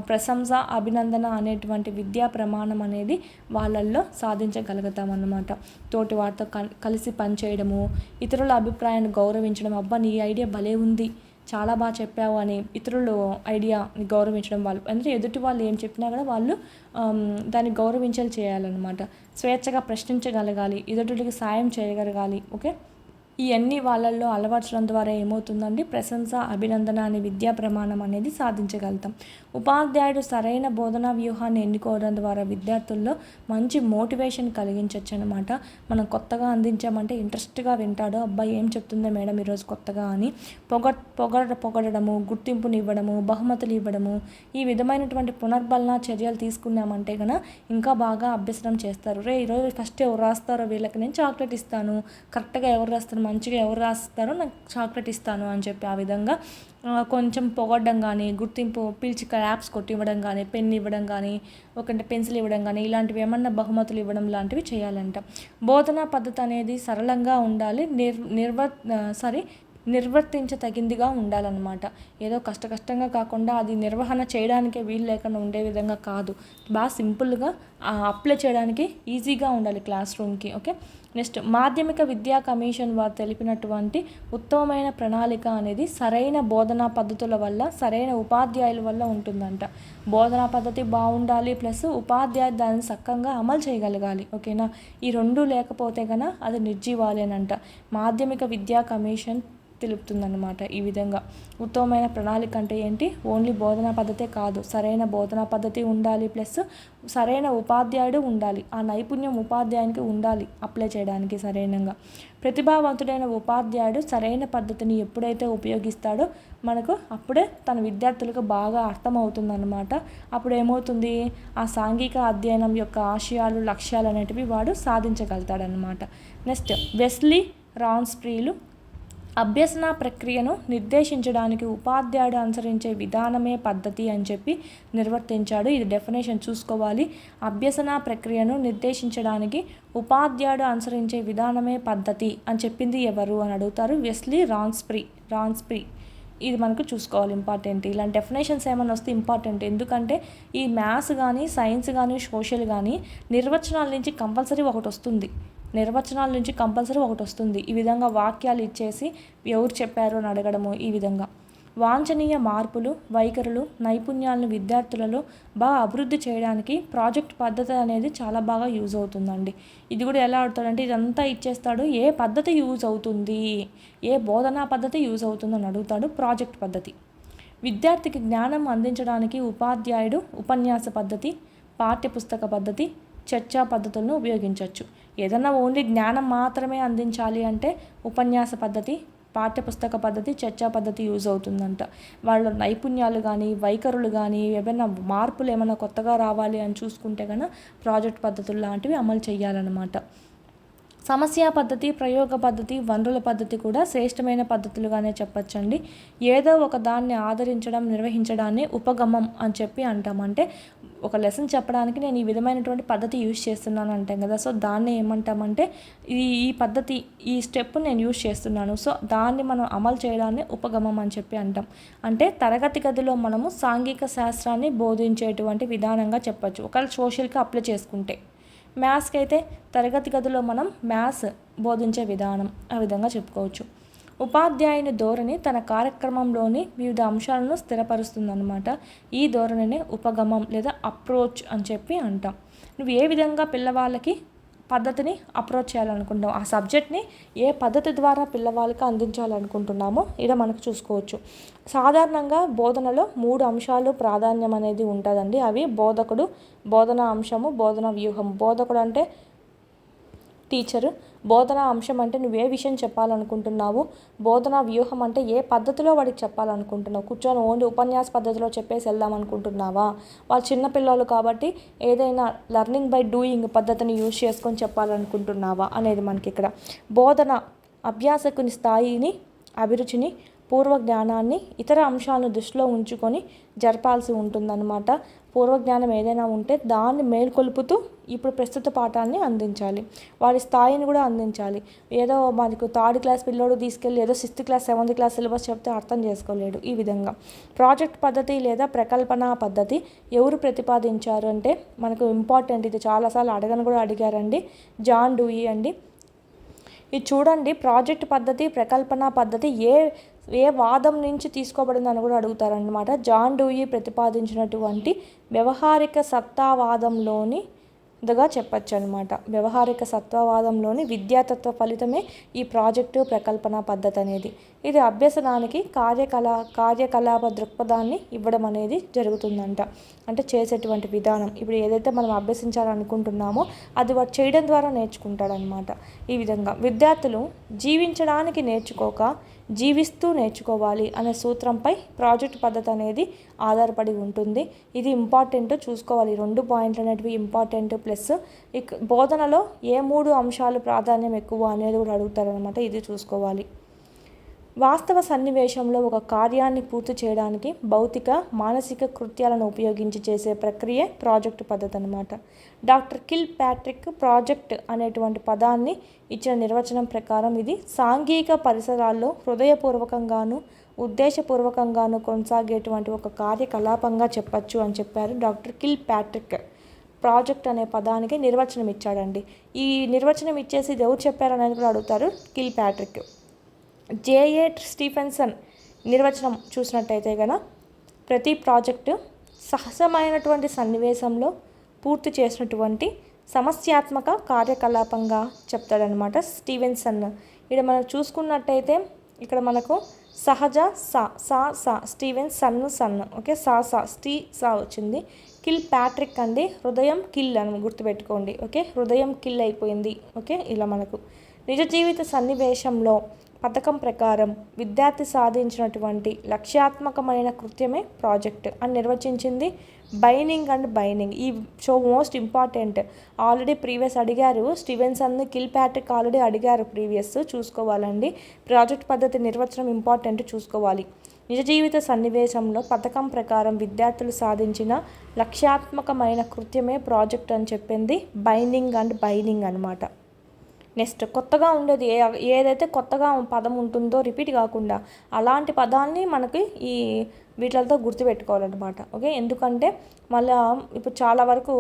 ప్రశంస, అభినందన అనేటువంటి విద్యా ప్రమాణం అనేది వాళ్ళల్లో సాధించగలుగుతామన్నమాట. తోటి వారితో కలిసి పనిచేయడము, ఇతరుల అభిప్రాయాన్ని గౌరవించడం, అబ్బా నీ ఐడియా భలే ఉంది, చాలా బాగా చెప్పావు అని ఇతరులు ఐడియాని గౌరవించడం, వాళ్ళు అంటే ఎదుటి వాళ్ళు ఏం చెప్పినా కూడా వాళ్ళు దాన్ని గౌరవించేలా చేయాలన్నమాట. స్వేచ్ఛగా ప్రశ్నించగలగాలి, ఎదుటికి సాయం చేయగలగాలి. ఓకే, ఇవన్నీ వాళ్ళల్లో అలవర్చడం ద్వారా ఏమవుతుందండి, ప్రశంస, అభినందన అనే విద్యా ప్రమాణం అనేది సాధించగలుగుతాం. ఉపాధ్యాయుడు సరైన బోధనా వ్యూహాన్ని ఎన్నుకోవడం ద్వారా విద్యార్థుల్లో మంచి మోటివేషన్ కలిగించవచ్చు అనమాట. మనం కొత్తగా అందించామంటే ఇంట్రెస్ట్గా వింటాడు. అబ్బాయి ఏం చెప్తుందో మేడం ఈరోజు కొత్తగా అని పొగడము, గుర్తింపుని ఇవ్వడము, బహుమతులు ఇవ్వడము, ఈ విధమైనటువంటి పునర్బలన చర్యలు తీసుకున్నామంటే కనుక ఇంకా బాగా అభ్యసనం చేస్తారు. ఈరోజు ఫస్ట్ ఎవరు రాస్తారో వీళ్ళకి నేను చాక్లెట్ ఇస్తాను, కరెక్ట్గా ఎవరు రాస్తారో, మంచిగా ఎవరు రాస్తారో నాకు చాక్లెట్ ఇస్తాను అని చెప్పి ఆ విధంగా కొంచెం పొగడ్డం కానీ, గుర్తింపు పిలిచి క్లాప్స్ కొట్టి ఇవ్వడం కానీ, పెన్ ఇవ్వడం కానీ, ఒక పెన్సిల్ ఇవ్వడం కానీ, ఇలాంటివి ఏమన్నా బహుమతులు ఇవ్వడం లాంటివి చేయాలంట. బోధనా పద్ధతి అనేది సరళంగా ఉండాలి, నిర్వర్తించదగిందిగా ఉండాలన్నమాట. ఏదో కష్టంగా కాకుండా అది నిర్వహణ చేయడానికే వీలు లేకుండా ఉండే విధంగా కాదు, బాగా సింపుల్గా అప్లై చేయడానికి ఈజీగా ఉండాలి క్లాస్ రూమ్కి. ఓకే, నెక్స్ట్ మాధ్యమిక విద్యా కమిషన్ వారు తెలిపినటువంటి ఉత్తమమైన ప్రణాళిక అనేది సరైన బోధనా పద్ధతుల వల్ల, సరైన ఉపాధ్యాయుల వల్ల ఉంటుందంట. బోధనా పద్ధతి బాగుండాలి, ప్లస్ ఉపాధ్యాయులు దాన్ని చక్కగా అమలు చేయగలగాలి. ఓకేనా, ఈ రెండు లేకపోతే కనుక అది నిర్జీవాలేనంట. మాధ్యమిక విద్యా కమిషన్ తెలుపుతుందన్నమాట. ఈ విధంగా ఉత్తమమైన ప్రణాళిక అంటే ఏంటి, ఓన్లీ బోధనా పద్ధతే కాదు, సరైన బోధనా పద్ధతి ఉండాలి, ప్లస్ సరైన ఉపాధ్యాయుడు ఉండాలి. ఆ నైపుణ్యం ఉపాధ్యాయునికి ఉండాలి అప్లై చేయడానికి సరైనగా. ప్రతిభావంతుడైన ఉపాధ్యాయుడు సరైన పద్ధతిని ఎప్పుడైతే ఉపయోగిస్తాడో మనకు అప్పుడే తన విద్యార్థులకు బాగా అర్థమవుతుందన్నమాట. అప్పుడు ఏమవుతుంది, ఆ సాంఘిక అధ్యయనం యొక్క ఆశయాలు, లక్ష్యాలు అనేటివి వాడు సాధించగలుగుతాడనమాట. నెక్స్ట్ వెస్లీ రాన్స్ప్రీలు అభ్యసన ప్రక్రియను నిర్దేశించడానికి ఉపాధ్యాయుడు అనుసరించే విధానమే పద్ధతి అని చెప్పి నిర్వర్తించాడు. ఇది డెఫినేషన్ చూసుకోవాలి. అభ్యసన ప్రక్రియను నిర్దేశించడానికి ఉపాధ్యాయుడు అనుసరించే విధానమే పద్ధతి అని చెప్పింది ఎవరు అని అడుగుతారు. వెస్లీ రాన్స్ప్రీ. ఇది మనకు చూసుకోవాలి, ఇంపార్టెంట్. ఇలాంటి డెఫినేషన్స్ ఏమైనా వస్తే ఇంపార్టెంట్. ఎందుకంటే ఈ మ్యాథ్స్ కానీ, సైన్స్ కానీ, సోషల్ కానీ నిర్వచనాల నుంచి కంపల్సరీ ఒకటి వస్తుంది. ఈ విధంగా వాక్యాలు ఇచ్చేసి ఎవరు చెప్పారు అని అడగడము. ఈ విధంగా వాంఛనీయ మార్పులు, వైఖరులు, నైపుణ్యాలను విద్యార్థులలో బాగా అభివృద్ధి చేయడానికి ప్రాజెక్ట్ పద్ధతి అనేది చాలా బాగా యూజ్ అవుతుందండి. ఇది కూడా ఎలా అడుగుతాడంటే ఇదంతా ఇచ్చేస్తాడు, ఏ పద్ధతి యూజ్ అవుతుంది, ఏ బోధనా పద్ధతి యూజ్ అవుతుందని అడుగుతాడు. ప్రాజెక్ట్ పద్ధతి విద్యార్థికి జ్ఞానం అందించడానికి ఉపాధ్యాయుడు ఉపన్యాస పద్ధతి, పాఠ్యపుస్తక పద్ధతి, చర్చా పద్ధతులను ఉపయోగించవచ్చు. ఏదన్నా ఓన్లీ జ్ఞానం మాత్రమే అందించాలి అంటే ఉపన్యాస పద్ధతి, పాఠ్యపుస్తక పద్ధతి, చర్చా పద్ధతి యూజ్ అవుతుందంట. వాళ్ళ నైపుణ్యాలు కానీ, వైఖరులు కానీ, ఏమైనా మార్పులు ఏమైనా కొత్తగా రావాలి అని చూసుకుంటే కనుక ప్రాజెక్ట్ పద్ధతులు లాంటివి అమలు చేయాలన్నమాట. సమస్య పద్ధతి, ప్రయోగ పద్ధతి, వనరుల పద్ధతి కూడా శ్రేష్టమైన పద్ధతులుగానే చెప్పచ్చండి. ఏదో ఒక దాన్ని ఆదరించడం, నిర్వహించడాన్ని ఉపగమం అని చెప్పి అంటాం. అంటే ఒక లెసన్ చెప్పడానికి నేను ఈ విధమైనటువంటి పద్ధతి యూజ్ చేస్తున్నాను అంటాం కదా, సో దాన్ని ఏమంటామంటే ఈ పద్ధతి, ఈ స్టెప్ నేను యూజ్ చేస్తున్నాను, సో దాన్ని మనం అమలు చేయడాన్ని ఉపగమం అని చెప్పి అంటాం. అంటే తరగతి గదిలో మనము సాంఘిక శాస్త్రాన్ని బోధించేటువంటి విధానంగా చెప్పచ్చు. ఒకవేళ సోషల్కి అప్లై చేసుకుంటే, మ్యాథ్స్కి అయితే తరగతి గదిలో మనం మ్యాథ్స్ బోధించే విధానం, ఆ విధంగా చెప్పుకోవచ్చు. ఉపాధ్యాయుని ధోరణి తన కార్యక్రమంలోని వివిధ అంశాలను స్థిరపరుస్తుందన్నమాట. ఈ ధోరణిని ఉపగమం లేదా అప్రోచ్ అని చెప్పి అంటాం. నువ్వు ఏ విధంగా పిల్లవాళ్ళకి పద్ధతిని అప్రోచ్ చేయాలనుకుంటాం, ఆ సబ్జెక్ట్ని ఏ పద్ధతి ద్వారా పిల్లవాళ్ళకి అందించాలనుకుంటున్నామో ఇలా మనకు చూసుకోవచ్చు. సాధారణంగా బోధనలో 3 అంశాలు ప్రాధాన్యం అనేది ఉంటుందండి. అవి బోధకుడు, బోధనా అంశము, బోధనా వ్యూహం. బోధకుడు అంటే టీచరు, బోధనా అంశం అంటే నువ్వు ఏ విషయం చెప్పాలనుకుంటున్నావు, బోధనా వ్యూహం అంటే ఏ పద్ధతిలో వాడికి చెప్పాలనుకుంటున్నావు. కూర్చొని ఓన్లీ ఉపన్యాస పద్ధతిలో చెప్పేసి వెళ్దాం అనుకుంటున్నావా, వాళ్ళు చిన్నపిల్లలు కాబట్టి ఏదైనా లెర్నింగ్ బై డూయింగ్ పద్ధతిని యూజ్ చేసుకొని చెప్పాలనుకుంటున్నావా అనేది మనకి ఇక్కడ. బోధన అభ్యాసకుని స్థాయిని, అభిరుచిని, పూర్వ జ్ఞానాన్ని, ఇతర అంశాలను దృష్టిలో ఉంచుకొని జరపాల్సి ఉంటుందన్నమాట. పూర్వజ్ఞానం ఏదైనా ఉంటే దాన్ని మేల్కొల్పుతూ ఇప్పుడు ప్రస్తుత పాఠాన్ని అందించాలి, వాడి స్థాయిని కూడా అందించాలి. ఏదో మనకు 3rd క్లాస్ పిల్లోడు తీసుకెళ్ళి ఏదో 6th class 7th class syllabus చెప్తే అర్థం చేసుకోలేడు. ఈ విధంగా ప్రాజెక్ట్ పద్ధతి లేదా ప్రకల్పన పద్ధతి ఎవరు ప్రతిపాదించారు అంటే మనకు ఇంపార్టెంట్, ఇది చాలాసార్లు అడిగారండి, జాన్ డూయి అండి. ఇది చూడండి, ప్రాజెక్ట్ పద్ధతి, ప్రకల్పన పద్ధతి ఏ వాదం నుంచి తీసుకోబడిందని కూడా అడుగుతారనమాట. జాన్ డూయి ప్రతిపాదించినటువంటి వ్యవహారిక సత్తావాదంలోని గా చెప్పచ్చు అనమాట. వ్యవహారిక సత్వవాదంలోని విద్యాతత్వ ఫలితమే ఈ ప్రాజెక్టు ప్రకల్పన పద్ధతి అనేది. ఇది అభ్యసనానికి కార్యకలాప దృక్పథాన్ని ఇవ్వడం అనేది జరుగుతుందంట. అంటే చేసేటువంటి విధానం, ఇప్పుడు ఏదైతే మనం అభ్యసించాలనుకుంటున్నామో అది వాడు చేయడం ద్వారా నేర్చుకుంటాడనమాట. ఈ విధంగా విద్యార్థులు జీవించడానికి నేర్చుకోక జీవిస్తూ నేర్చుకోవాలి అనే సూత్రంపై ప్రాజెక్ట్ పద్ధతి అనేది ఆధారపడి ఉంటుంది. ఇది ఇంపార్టెంట్ చూసుకోవాలి. 2 పాయింట్లు అనేటివి ఇంపార్టెంట్. ప్లస్ బోధనలో ఏ 3 అంశాలు ప్రాధాన్యం ఎక్కువ అనేది కూడా అడుగుతారనమాట. ఇది చూసుకోవాలి. వాస్తవ సన్నివేశంలో ఒక కార్యాన్ని పూర్తి చేయడానికి భౌతిక మానసిక కృత్యాలను ఉపయోగించి చేసే ప్రక్రియ ప్రాజెక్టు పద్ధతి అనమాట. డాక్టర్ కిల్ ప్యాట్రిక్ ప్రాజెక్ట్ అనేటువంటి పదాన్ని ఇచ్చిన నిర్వచనం ప్రకారం ఇది సాంఘిక పరిసరాల్లో హృదయపూర్వకంగాను ఉద్దేశపూర్వకంగాను కొనసాగేటువంటి ఒక కార్యకలాపంగా చెప్పచ్చు అని చెప్పారు డాక్టర్ కిల్ ప్యాట్రిక్. ప్రాజెక్ట్ అనే పదానికి నిర్వచనం ఇచ్చాడండి. ఈ నిర్వచనం ఇచ్చేసి ఇది ఎవరు చెప్పారనేది కూడా అడుగుతారు. Kill Patrick. జేఏ స్టీఫెన్సన్ నిర్వచనం చూసినట్టయితే కనుక ప్రతి ప్రాజెక్టు సహజమైనటువంటి సన్నివేశంలో పూర్తి చేసినటువంటి సమస్యాత్మక కార్యకలాపంగా చెప్తాడనమాట స్టీవెన్సన్. ఇక్కడ మనం చూసుకున్నట్టయితే ఇక్కడ మనకు సహజ సా స్టీవెన్సన్ ఓకే సా వచ్చింది. కిల్ ప్యాట్రిక్ అండి హృదయం కిల్ అని గుర్తుపెట్టుకోండి. ఓకే, హృదయం కిల్ అయిపోయింది. ఓకే, ఇలా మనకు నిజ జీవిత సన్నివేశంలో పథకం ప్రకారం విద్యార్థి సాధించినటువంటి లక్ష్యాత్మకమైన కృత్యమే ప్రాజెక్ట్ అని నిర్వచించింది బైనింగ్ అండ్ బైనింగ్. ఈ మోస్ట్ ఇంపార్టెంట్. ఆల్రెడీ ప్రీవియస్ అడిగారు స్టీవెన్సన్, కిల్ ప్యాట్రిక్ ఆల్రెడీ అడిగారు ప్రీవియస్. చూసుకోవాలండి. ప్రాజెక్ట్ పద్ధతి నిర్వచనం ఇంపార్టెంట్ చూసుకోవాలి. నిజ జీవిత సన్నివేశంలో పథకం ప్రకారం విద్యార్థులు సాధించిన లక్ష్యాత్మకమైన కృత్యమే ప్రాజెక్ట్ అని చెప్పింది బైనింగ్ అండ్ బైనింగ్ అనమాట. నెక్స్ట్ కొత్తగా ఉండేది ఏదైతే కొత్తగా పదం ఉంటుందో రిపీట్ కాకుండా అలాంటి పదాన్ని మనకి ఈ వీటితో గుర్తుపెట్టుకోవాలన్నమాట. ఓకే, ఎందుకంటే మళ్ళీ ఇప్పుడు చాలా వరకు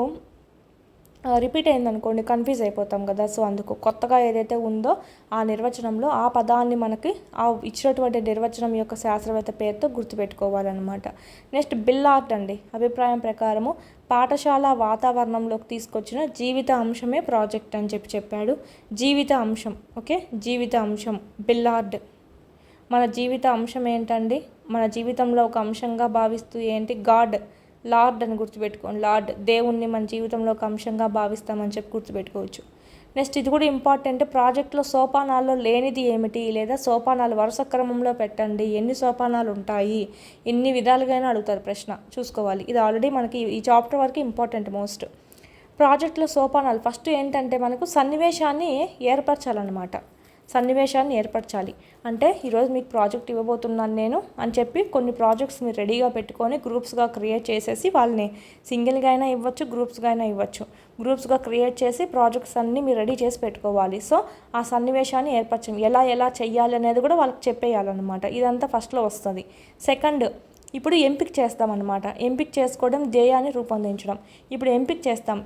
రిపీట్ అయిందనుకోండి కన్ఫ్యూజ్ అయిపోతాం కదా. సో అందుకు కొత్తగా ఏదైతే ఉందో ఆ నిర్వచనంలో ఆ పదాన్ని మనకి ఆ ఇచ్చినటువంటి నిర్వచనం యొక్క శాస్త్రవేత్త పేరుతో గుర్తుపెట్టుకోవాలన్నమాట. నెక్స్ట్ బిల్లార్డ్ అండి అభిప్రాయం ప్రకారము పాఠశాల వాతావరణంలోకి తీసుకొచ్చిన జీవిత అంశమే ప్రాజెక్ట్ అని చెప్పాడు. జీవిత అంశం. ఓకే, జీవిత అంశం బిల్లార్డ్. మన జీవిత అంశం ఏంటండి? మన జీవితంలో ఒక అంశంగా భావిస్తూ ఏంటి? లార్డ్ అని గుర్తుపెట్టుకోండి. లార్డ్ దేవుణ్ణి మన జీవితంలో ఒక అంశంగా భావిస్తామని చెప్పి గుర్తుపెట్టుకోవచ్చు. నెక్స్ట్ ఇది కూడా ఇంపార్టెంట్. ప్రాజెక్ట్లో సోపానాల్లో లేనిది ఏమిటి, లేదా సోపానాలు వరుస క్రమంలో పెట్టండి, ఎన్ని సోపానాలు ఉంటాయి, ఎన్ని విధాలుగానే అడుగుతారు ప్రశ్న. చూసుకోవాలి. ఇది ఆల్రెడీ మనకి ఈ చాప్టర్ వరకు ఇంపార్టెంట్ మోస్ట్. ప్రాజెక్ట్లో సోపానాలు ఫస్ట్ ఏంటంటే మనకు సన్నివేశాన్ని ఏర్పరచాలన్నమాట. సన్నివేశాన్ని ఏర్పరచాలి అంటే ఈరోజు మీకు ప్రాజెక్ట్ ఇవ్వబోతున్నాను నేను అని చెప్పి కొన్ని ప్రాజెక్ట్స్ మీరు రెడీగా పెట్టుకొని గ్రూప్స్గా క్రియేట్ చేసేసి వాళ్ళని సింగిల్గా అయినా ఇవ్వచ్చు, గ్రూప్స్గా అయినా ఇవ్వచ్చు. గ్రూప్స్గా క్రియేట్ చేసి ప్రాజెక్ట్స్ అన్నీ మీరు రెడీ చేసి పెట్టుకోవాలి. సో ఆ సన్నివేశాన్ని ఏర్పరచం ఎలా చెయ్యాలి అనేది కూడా వాళ్ళకి చెప్పేయాలన్నమాట. ఇదంతా ఫస్ట్లో వస్తుంది. సెకండ్, ఇప్పుడు ఎంపిక చేస్తామన్నమాట. ఎంపిక చేసుకోవడం, ధ్యేయాన్ని రూపొందించడం. ఇప్పుడు ఎంపిక చేస్తాం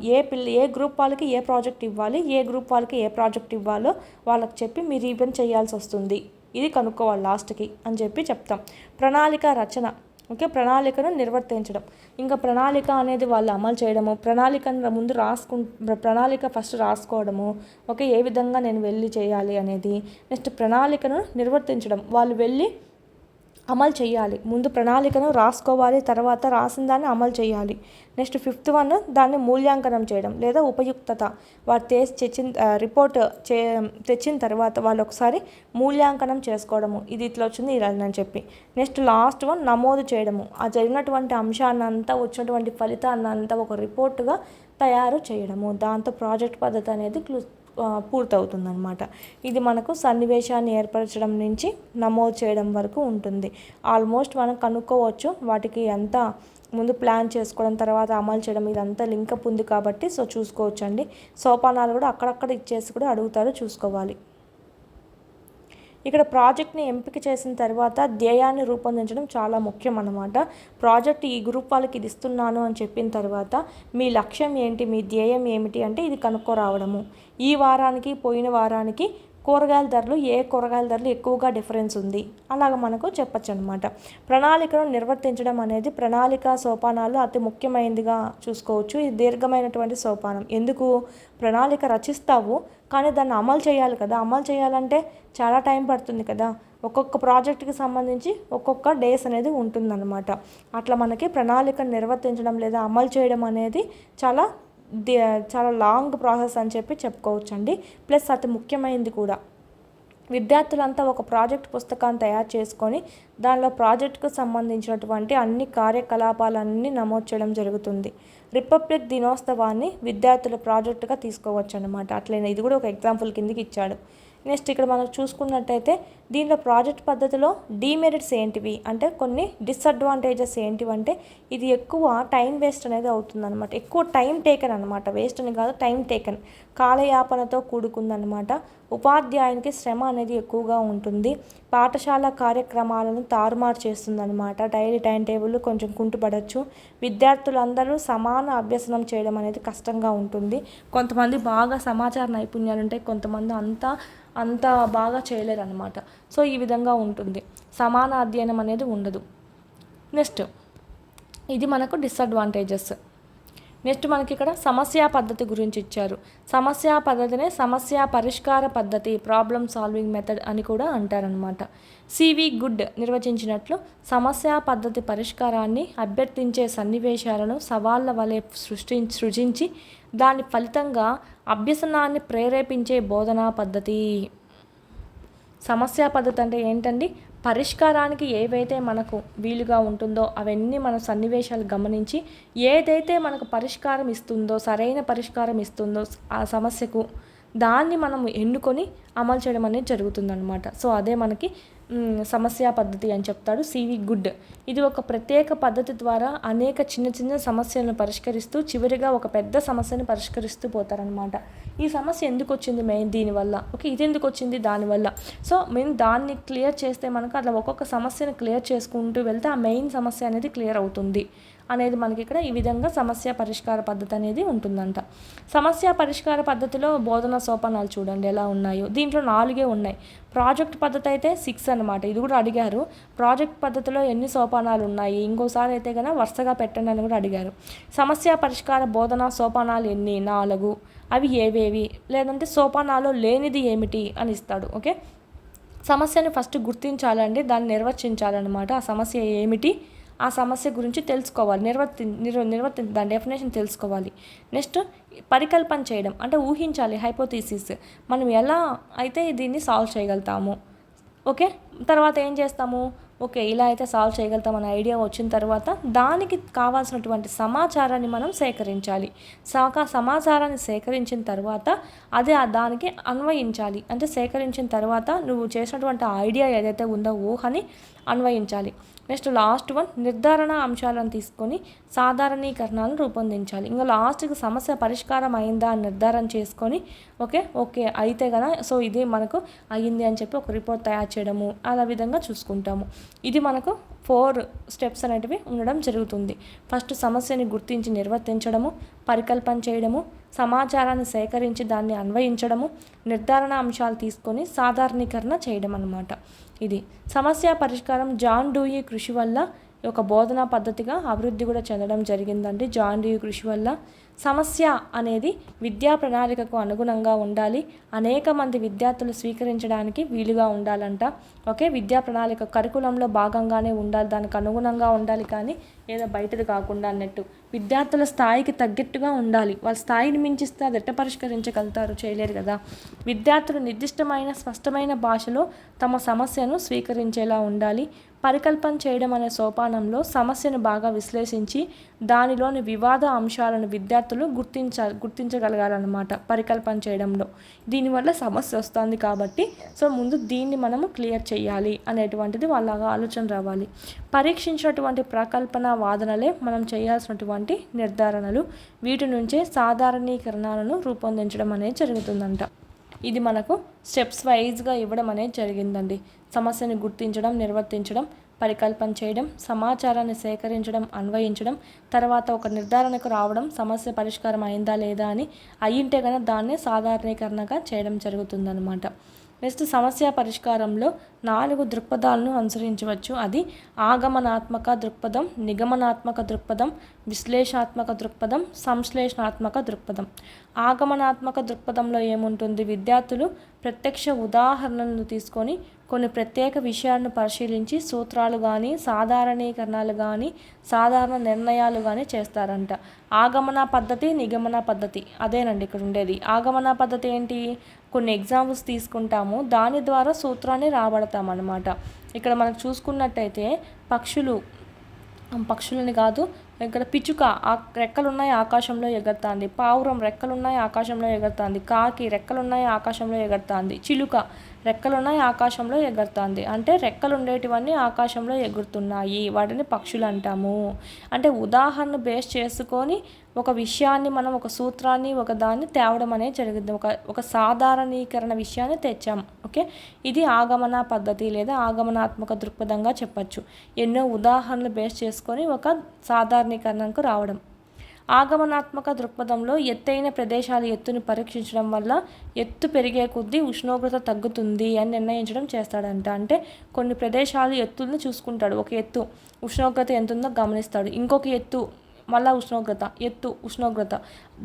ఏ గ్రూప్ వాళ్ళకి ఏ ప్రాజెక్ట్ ఇవ్వాలి, ఏ గ్రూప్ వాళ్ళకి ఏ ప్రాజెక్ట్ ఇవ్వాలో వాళ్ళకి చెప్పి మీరు ఈవెంట్ చేయాల్సి వస్తుంది. ఇది కనుక్కోవాలి లాస్ట్కి అని చెప్పి చెప్తాం. ప్రణాళిక రచన. ఓకే, ప్రణాళికను నిర్వర్తించడం. ఇంకా ప్రణాళిక అనేది వాళ్ళు అమలు చేయడము, ప్రణాళికను ముందు ప్రణాళిక ఫస్ట్ రాసుకోవడము. ఓకే, ఏ విధంగా నేను వెళ్ళి చేయాలి అనేది. నెక్స్ట్ ప్రణాళికను నిర్వర్తించడం, వాళ్ళు వెళ్ళి అమలు చేయాలి. ముందు ప్రణాళికను రాసుకోవాలి, తర్వాత రాసిన దాన్ని అమలు చేయాలి. నెక్స్ట్ 5th వన్ దాన్ని మూల్యాంకనం చేయడం లేదా ఉపయుక్తత. వారు రిపోర్ట్ తెచ్చిన తర్వాత వాళ్ళు ఒకసారి మూల్యాంకనం చేసుకోవడము. ఇది ఇట్లా వచ్చింది ఇలా అని చెప్పి. నెక్స్ట్ లాస్ట్ వన్ నమోదు చేయడము. ఆ జరిగినటువంటి అంశాన్నంతా వచ్చినటువంటి ఫలితాన్నంతా ఒక రిపోర్టుగా తయారు చేయడము. దాంతో ప్రాజెక్ట్ పద్ధతి అనేది పూర్తవుతుందన్నమాట. ఇది మనకు సన్నివేశాన్ని ఏర్పరచడం నుంచి నమోదు చేయడం వరకు ఉంటుంది. ఆల్మోస్ట్ మనం కనుక్కోవచ్చు వాటికి ఎంత ముందు ప్లాన్ చేసుకోవడం, తర్వాత అమలు చేయడం, ఇదంతా లింకప్ ఉంది కాబట్టి సో చూసుకోవచ్చు అండి. సోపానాలు కూడా అక్కడక్కడ ఇచ్చేసి కూడా అడుగుతారు, చూసుకోవాలి. ఇక్కడ ప్రాజెక్ట్ని ఎంపిక చేసిన తర్వాత ధ్యేయాన్ని రూపొందించడం చాలా ముఖ్యం అన్నమాట. ప్రాజెక్ట్ ఈ గ్రూప్ వాళ్ళకి ఇది ఇస్తున్నాను అని చెప్పిన తర్వాత మీ లక్ష్యం ఏంటి, మీ ధ్యేయం ఏమిటి అంటే ఇది కనుక్కోరావడము. ఈ వారానికి పోయిన వారానికి కూరగాయల ధరలు, ఏ కూరగాయల ధరలు ఎక్కువగా డిఫరెన్స్ ఉంది, అలాగ మనకు చెప్పచ్చు అనమాట. ప్రణాళికను నిర్వర్తించడం అనేది ప్రణాళిక సోపానాలు అతి ముఖ్యమైనదిగా చూసుకోవచ్చు. ఇది దీర్ఘమైనటువంటి సోపానం. ఎందుకు? ప్రణాళిక రచిస్తావు కానీ దాన్ని అమలు చేయాలి కదా. అమలు చేయాలంటే చాలా టైం పడుతుంది కదా. ఒక్కొక్క ప్రాజెక్టుకి సంబంధించి ఒక్కొక్క డేస్ అనేది ఉంటుందన్నమాట. అట్లా మనకి ప్రణాళికను నిర్వర్తించడం లేదా అమలు చేయడం అనేది చాలా లాంగ్ ప్రాసెస్ అని చెప్పుకోవచ్చు అండి. ప్లస్ అతి ముఖ్యమైనది కూడా. విద్యార్థులంతా ఒక ప్రాజెక్ట్ పుస్తకాన్ని తయారు చేసుకొని దానిలో ప్రాజెక్టుకు సంబంధించినటువంటి అన్ని కార్యకలాపాలన్నీ నమోదు చేయడం జరుగుతుంది. రిపబ్లిక్ దినోత్సవాన్ని విద్యార్థుల ప్రాజెక్టుగా తీసుకోవచ్చు అన్నమాట. అట్లనే ఇది కూడా ఒక ఎగ్జాంపుల్ కిందకి ఇచ్చాడు. నెక్స్ట్ ఇక్కడ మనం చూసుకున్నట్టయితే దీనిలో ప్రాజెక్ట్ పద్ధతిలో డీమెరిట్స్ ఏంటివి అంటే కొన్ని డిసడ్వాంటేజెస్ ఏంటివంటే ఇది ఎక్కువ టైం వేస్ట్ అనేది అవుతుందన్నమాట. ఎక్కువ టైం టేకన్ అనమాట. వేస్ట్ అని కాదు, టైం టేకన్, కాలయాపనతో కూడుకుందనమాట. ఉపాధ్యాయునికి శ్రమ అనేది ఎక్కువగా ఉంటుంది. పాఠశాల కార్యక్రమాలను తారుమారు చేస్తుందన్నమాట. డైలీ టైం టేబుల్ కొంచెం కుంటుపడవచ్చు. విద్యార్థులందరూ సమాన అభ్యసనం చేయడం అనేది కష్టంగా ఉంటుంది. కొంతమంది బాగా సమాచార నైపుణ్యాలు ఉంటాయి, కొంతమంది అంత బాగా చేయలేరు అనమాట. సో ఈ విధంగా ఉంటుంది, సమాన అధ్యయనం అనేది ఉండదు. నెక్స్ట్ ఇది మనకు డిసడ్వాంటేజెస్. నెక్స్ట్ మనకి ఇక్కడ సమస్యా పద్ధతి గురించి ఇచ్చారు. సమస్యా పద్ధతినే సమస్య పరిష్కార పద్ధతి, ప్రాబ్లమ్ సాల్వింగ్ మెథడ్ అని కూడా అంటారనమాట. సివి గుడ్ నిర్వచించినట్లు సమస్యా పద్ధతి పరిష్కారాన్ని అభ్యర్థించే సన్నివేశాలను సవాళ్ళ వలె సృజించి దాని ఫలితంగా అభ్యసనాన్ని ప్రేరేపించే బోధనా పద్ధతి. సమస్యా పద్ధతి అంటే ఏంటండి? పరిష్కారానికి ఏవైతే మనకు వీలుగా ఉంటుందో అవన్నీ మన సన్నివేశాలు గమనించి ఏదైతే మనకు పరిష్కారం ఇస్తుందో, సరైన పరిష్కారం ఇస్తుందో ఆ సమస్యకు, దాన్ని మనం ఎన్నుకొని అమలు చేయడం అనేది జరుగుతుందన్నమాట. సో అదే మనకి సమస్యా పద్ధతి అని చెప్తాడు సివి గుడ్. ఇది ఒక ప్రత్యేక పద్ధతి ద్వారా అనేక చిన్న చిన్న సమస్యలను పరిష్కరిస్తూ చివరిగా ఒక పెద్ద సమస్యను పరిష్కరిస్తూ పోతారనమాట. ఈ సమస్య ఎందుకు వచ్చింది మెయిన్ దీనివల్ల, ఓకే ఇది ఎందుకు వచ్చింది దానివల్ల. సో మెయిన్ దాన్ని క్లియర్ చేస్తే మనకు అట్లా ఒక్కొక్క సమస్యను క్లియర్ చేసుకుంటూ వెళ్తే ఆ మెయిన్ సమస్య అనేది క్లియర్ అవుతుంది అనేది మనకి ఇక్కడ ఈ విధంగా సమస్య పరిష్కార పద్ధతి అనేది ఉంటుందంట. సమస్య పరిష్కార పద్ధతిలో బోధన సోపానాలు చూడండి ఎలా ఉన్నాయో. దీంట్లో 4 ఉన్నాయి. ప్రాజెక్ట్ పద్ధతి అయితే 6 అనమాట. ఇది కూడా అడిగారు, ప్రాజెక్ట్ పద్ధతిలో ఎన్ని సోపానాలు ఉన్నాయి, ఇంకోసారి అయితే కనుక వరుసగా పెట్టండి అని కూడా అడిగారు. సమస్య పరిష్కార బోధన సోపానాలు ఎన్ని? 4. అవి ఏవేవి, లేదంటే సోపానాలు లేనిది ఏమిటి అని ఇస్తాడు. ఓకే, సమస్యని ఫస్ట్ గుర్తించాలండి, దాన్ని నిర్వచించాలన్నమాట. ఆ సమస్య ఏమిటి, ఆ సమస్య గురించి తెలుసుకోవాలి, దాని డెఫినేషన్ తెలుసుకోవాలి. నెక్స్ట్ పరికల్పన చేయడం అంటే ఊహించాలి, హైపోథీసిస్, మనం ఎలా అయితే దీన్ని సాల్వ్ చేయగలుగుతాము. ఓకే, తర్వాత ఏం చేస్తాము, ఓకే ఇలా అయితే సాల్వ్ చేయగలుగుతామని ఐడియా వచ్చిన తర్వాత దానికి కావాల్సినటువంటి సమాచారాన్ని మనం సేకరించాలి. సమాచారాన్ని సేకరించిన తర్వాత అదే దానికి అన్వయించాలి. అంటే సేకరించిన తర్వాత నువ్వు చేసినటువంటి ఐడియా ఏదైతే ఉందో ఊహని అన్వయించాలి. నెక్స్ట్ లాస్ట్ వన్ నిర్ధారణ అంశాలను తీసుకొని సాధారణీకరణాలను రూపొందించాలి. ఇంకా లాస్ట్కి సమస్య పరిష్కారం అయిందా అని నిర్ధారణ చేసుకొని ఓకే అయితే కదా సో ఇది మనకు అయ్యింది అని చెప్పి ఒక రిపోర్ట్ తయారు చేయడము, అలా విధంగా చూసుకుంటాము. ఇది మనకు 4 స్టెప్స్ అనేటివి ఉండడం జరుగుతుంది. ఫస్ట్ సమస్యని గుర్తించి నిర్వర్తించడము, పరికల్పన చేయడము, సమాచారాన్ని సేకరించి దాన్ని అన్వయించడము, నిర్ధారణ అంశాలు తీసుకొని సాధారణీకరణ చేయడం అన్నమాట. ఇది సమస్య పరిష్కారం జాన్ డూయి కృషి వల్ల ఒక బోధనా పద్ధతిగా అభివృద్ధి కూడా చెందడం జరిగిందండి. జాన్ డూయి కృషి వల్ల సమస్య అనేది విద్యా ప్రణాళికకు అనుగుణంగా ఉండాలి, అనేక మంది విద్యార్థులు స్వీకరించడానికి వీలుగా ఉండాలంట. ఓకే, విద్యా ప్రణాళిక కరికులంలో భాగంగానే ఉండాలి, దానికి అనుగుణంగా ఉండాలి, కానీ ఏదో బయటది కాకుండా అన్నట్టు విద్యార్థుల స్థాయికి తగ్గట్టుగా ఉండాలి. వాళ్ళ స్థాయిని మించిస్తే అది ఎట్ట పరిష్కరించగలుగుతారు, చేయలేరు కదా. విద్యార్థులు నిర్దిష్టమైన స్పష్టమైన భాషలో తమ సమస్యను స్వీకరించేలా ఉండాలి. పరికల్పన చేయడం అనే సోపానంలో సమస్యను బాగా విశ్లేషించి దానిలోని వివాద అంశాలను విద్యార్థులు గుర్తించగలగాలన్నమాట. పరికల్పన చేయడంలో దీనివల్ల సమస్య వస్తుంది కాబట్టి సో ముందు దీన్ని మనము క్లియర్ చేయాలి అనేటువంటిది వాళ్ళ ఆలోచన రావాలి. పరీక్షించినటువంటి ప్రకల్పన వాదనలే మనం చేయాల్సినటువంటి నిర్ధారణలు, వీటి నుంచే సాధారణీకరణాలను రూపొందించడం అనేది జరుగుతుందంట. ఇది మనకు స్టెప్స్ వైజ్గా ఇవ్వడం అనేది జరిగిందండి. సమస్యను గుర్తించడం, నిర్వర్తించడం, పరికల్పన చేయడం, సమాచారాన్ని సేకరించడం, అన్వయించడం, తర్వాత ఒక నిర్ధారణకు రావడం, సమస్య పరిష్కారం అయిందా లేదా అని అయ్యింటే కనుక దాన్ని సాధారణీకరణగా చేయడం జరుగుతుందన్నమాట. నెక్స్ట్ సమస్య పరిష్కారంలో 4 దృక్పథాలను అనుసరించవచ్చు. అది ఆగమనాత్మక దృక్పథం, నిగమనాత్మక దృక్పథం, విశ్లేషణాత్మక దృక్పథం, సంశ్లేషణాత్మక దృక్పథం. ఆగమనాత్మక దృక్పథంలో ఏముంటుంది? విద్యార్థులు ప్రత్యక్ష ఉదాహరణలను తీసుకొని కొన్ని ప్రత్యేక విషయాలను పరిశీలించి సూత్రాలు కానీ సాధారణీకరణాలు కానీ సాధారణ నిర్ణయాలు కానీ చేస్తారంట. ఆగమన పద్ధతి, నిగమన పద్ధతి అదేనండి ఇక్కడ ఉండేది. ఆగమన పద్ధతి ఏంటి? కొన్ని ఎగ్జాంపుల్స్ తీసుకుంటాము, దాని ద్వారా సూత్రాన్ని రాబడతామన్నమాట. ఇక్కడ మనకు చూసుకున్నట్టయితే పక్షులని కాదు, ఇక్కడ పిచ్చుక రెక్కలున్నాయి ఆకాశంలో ఎగరుతుంది, పావురం రెక్కలున్నాయి ఆకాశంలో ఎగరుతుంది, కాకి రెక్కలున్నాయి ఆకాశంలో ఎగరుతుంది, చిలుక రెక్కలున్నాయి ఆకాశంలో ఎగురుతుంది. అంటే రెక్కలు ఉండేటివన్నీ ఆకాశంలో ఎగురుతున్నాయి, వాటిని పక్షులు అంటాము. అంటే ఉదాహరణ బేస్ చేసుకొని ఒక విషయాన్ని మనం ఒక సూత్రాన్ని ఒకదాన్ని తేవడం అనేది జరిగింది. ఒక సాధారణీకరణ విషయాన్ని తెచ్చాం. ఓకే, ఇది ఆగమన పద్ధతి లేదా ఆగమనాత్మక దృక్పథంగా చెప్పచ్చు. ఎన్నో ఉదాహరణలు బేస్ చేసుకొని ఒక సాధారణీకరణకు రావడం. ఆగమనాత్మక దృక్పథంలో ఎత్తైన ప్రదేశాల ఎత్తుని పరీక్షించడం వల్ల ఎత్తు పెరిగే కొద్దీ ఉష్ణోగ్రత తగ్గుతుంది అని నిర్ణయించడం చేస్తాడంట. అంటే కొన్ని ప్రదేశాలు ఎత్తులను చూసుకుంటాడు. ఒక ఎత్తు ఉష్ణోగ్రత ఎంత ఉందో గమనిస్తాడు, ఇంకొక ఎత్తు మళ్ళీ ఉష్ణోగ్రత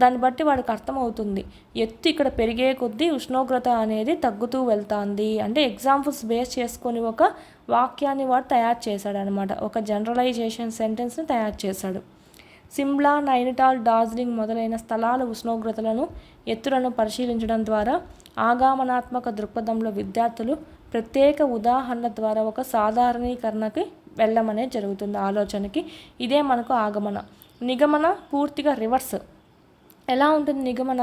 దాన్ని బట్టి వాడికి అర్థమవుతుంది ఎత్తు ఇక్కడ పెరిగే కొద్దీ ఉష్ణోగ్రత అనేది తగ్గుతూ వెళ్తుంది. అంటే ఎగ్జాంపుల్స్ బేస్ చేసుకొని ఒక వాక్యాన్ని వాడు తయారు చేశాడు అనమాట. ఒక జనరలైజేషన్ సెంటెన్స్ని తయారు చేశాడు. సిమ్లా, నైనిటాల్, డార్జిలింగ్ మొదలైన స్థలాల ఉష్ణోగ్రతలను ఎత్తులను పరిశీలించడం ద్వారా ఆగమనాత్మక దృక్పథంలో విద్యార్థులు ప్రత్యేక ఉదాహరణల ద్వారా ఒక సాధారణీకరణకి వెళ్ళమనే జరుగుతుంది ఆలోచనకి. ఇదే మనకు ఆగమన. నిగమన పూర్తిగా రివర్స్. ఎలా ఉంటుంది నిగమన?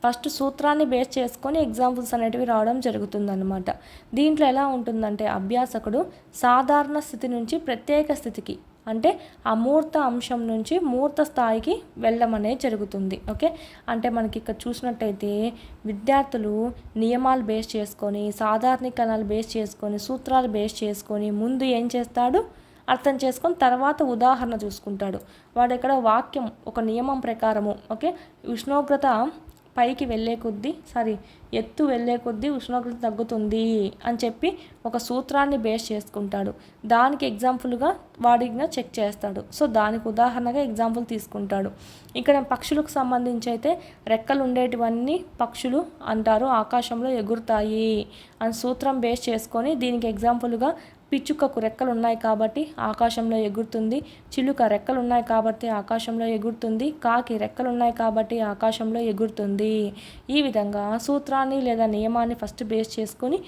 ఫస్ట్ సూత్రాన్ని బేస్ చేసుకొని ఎగ్జాంపుల్స్ అనేటివి రావడం జరుగుతుందన్నమాట. దీంట్లో ఎలా ఉంటుందంటే అభ్యాసకుడు సాధారణ స్థితి నుంచి ప్రత్యేక స్థితికి, అంటే అమూర్త అంశం నుంచి మూర్త స్థాయికి వెళ్ళమనే జరుగుతుంది. ఓకే, అంటే మనకి ఇక్కడ చూసినట్టయితే విద్యార్థులు నియమాలు బేస్ చేసుకొని, సాధారణీకరణాలు బేస్ చేసుకొని, సూత్రాలు బేస్ చేసుకొని ముందు ఏం చేస్తాడు అర్థం చేసుకొని తర్వాత ఉదాహరణ చూసుకుంటాడు. వాడు ఇక్కడ వాక్యం ఒక నియమం ప్రకారము ఓకే ఉష్ణోగ్రత పైకి ఎత్తు వెళ్ళే కొద్దీ ఉష్ణోగ్రత తగ్గుతుంది అని చెప్పి ఒక సూత్రాన్ని బేస్ చేసుకుంటాడు. దానికి ఎగ్జాంపుల్గా వాడిగా చెక్ చేస్తాడు. సో దానికి ఉదాహరణగా ఎగ్జాంపుల్ తీసుకుంటాడు. ఇక్కడ పక్షులకు సంబంధించి అయితే రెక్కలు ఉండేటివన్నీ పక్షులు అంటారు, ఆకాశంలో ఎగురుతాయి అని సూత్రం బేస్ చేసుకొని దీనికి ఎగ్జాంపుల్గా పిచ్చుకకు రెక్కలు ఉన్నాయి కాబట్టి ఆకాశంలో ఎగురుతుంది, చిలుక రెక్కలు ఉన్నాయి కాబట్టి ఆకాశంలో ఎగురుతుంది, కాకి రెక్కలు ఉన్నాయి కాబట్టి ఆకాశంలో ఎగురుతుంది. ఈ విధంగా సూత్రాన్ని లేదా నియమాన్ని ఫస్ట్ బేస్ చేసుకొని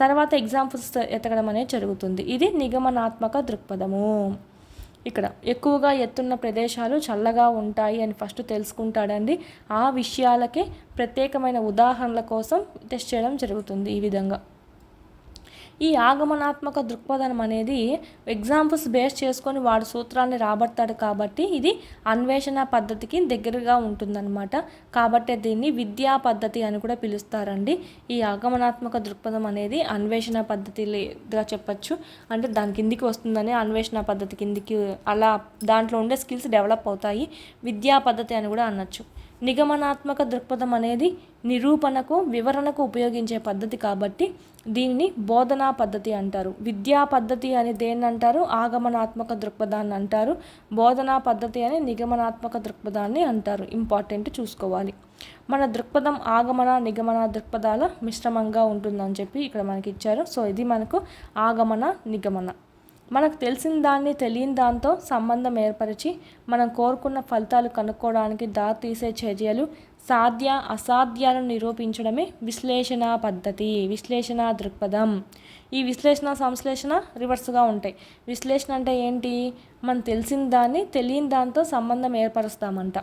తర్వాత ఎగ్జాంపుల్స్ ఎతకడం అనేది జరుగుతుంది. ఇది నిగమనాత్మక దృక్పథము. ఇక్కడ ఎక్కువగా ఎత్తున్న ప్రదేశాలు చల్లగా ఉంటాయి అని ఫస్ట్ తెలుసుకుంటాడండి. ఆ విషయాలకే ప్రత్యేకమైన ఉదాహరణల కోసం టెస్ట్ చేయడం జరుగుతుంది. ఈ విధంగా ఈ ఆగమనాత్మక దృక్పథం అనేది ఎగ్జాంపుల్స్ బేస్ చేసుకొని వాడు సూత్రాన్ని రాబడతాడు కాబట్టి ఇది అన్వేషణ పద్ధతికి దగ్గరగా ఉంటుందన్నమాట. కాబట్టి దీన్ని విద్యా పద్ధతి అని కూడా పిలుస్తారండి. ఈ ఆగమనాత్మక దృక్పథం అనేది అన్వేషణ పద్ధతిగా చెప్పచ్చు. అంటే దాని కిందికి వస్తుందని అన్వేషణ పద్ధతి కిందికి అలా దాంట్లో ఉండే స్కిల్స్ డెవలప్ అవుతాయి. విద్యా పద్ధతి అని కూడా అనొచ్చు. నిగమనాత్మక దృక్పథం అనేది నిరూపణకు వివరణకు ఉపయోగించే పద్ధతి కాబట్టి దీనిని బోధనా పద్ధతి అంటారు. విద్యా పద్ధతి అని దేన్ని అంటారు? ఆగమనాత్మక దృక్పథాన్ని అంటారు. బోధనా పద్ధతి అని నిగమనాత్మక దృక్పథాన్ని అంటారు. ఇంపార్టెంట్ చూసుకోవాలి. మన దృక్పథం ఆగమన నిగమన దృక్పథాల మిశ్రమంగా ఉంటుందని చెప్పి ఇక్కడ మనకి ఇచ్చారు. సో ఇది మనకు ఆగమన నిగమన. మనకు తెలిసిన దాన్ని తెలియని దాంతో సంబంధం ఏర్పరిచి మనం కోరుకున్న ఫలితాలు కనుక్కోవడానికి దారితీసే చర్యలు సాధ్య అసాధ్యాలను నిరూపించడమే విశ్లేషణ పద్ధతి, విశ్లేషణ దృక్పథం. ఈ విశ్లేషణ సంశ్లేషణ రివర్స్గా ఉంటాయి. విశ్లేషణ అంటే ఏంటి? మనం తెలిసిన దాన్ని తెలియని దాంతో సంబంధం ఏర్పరుస్తామంట.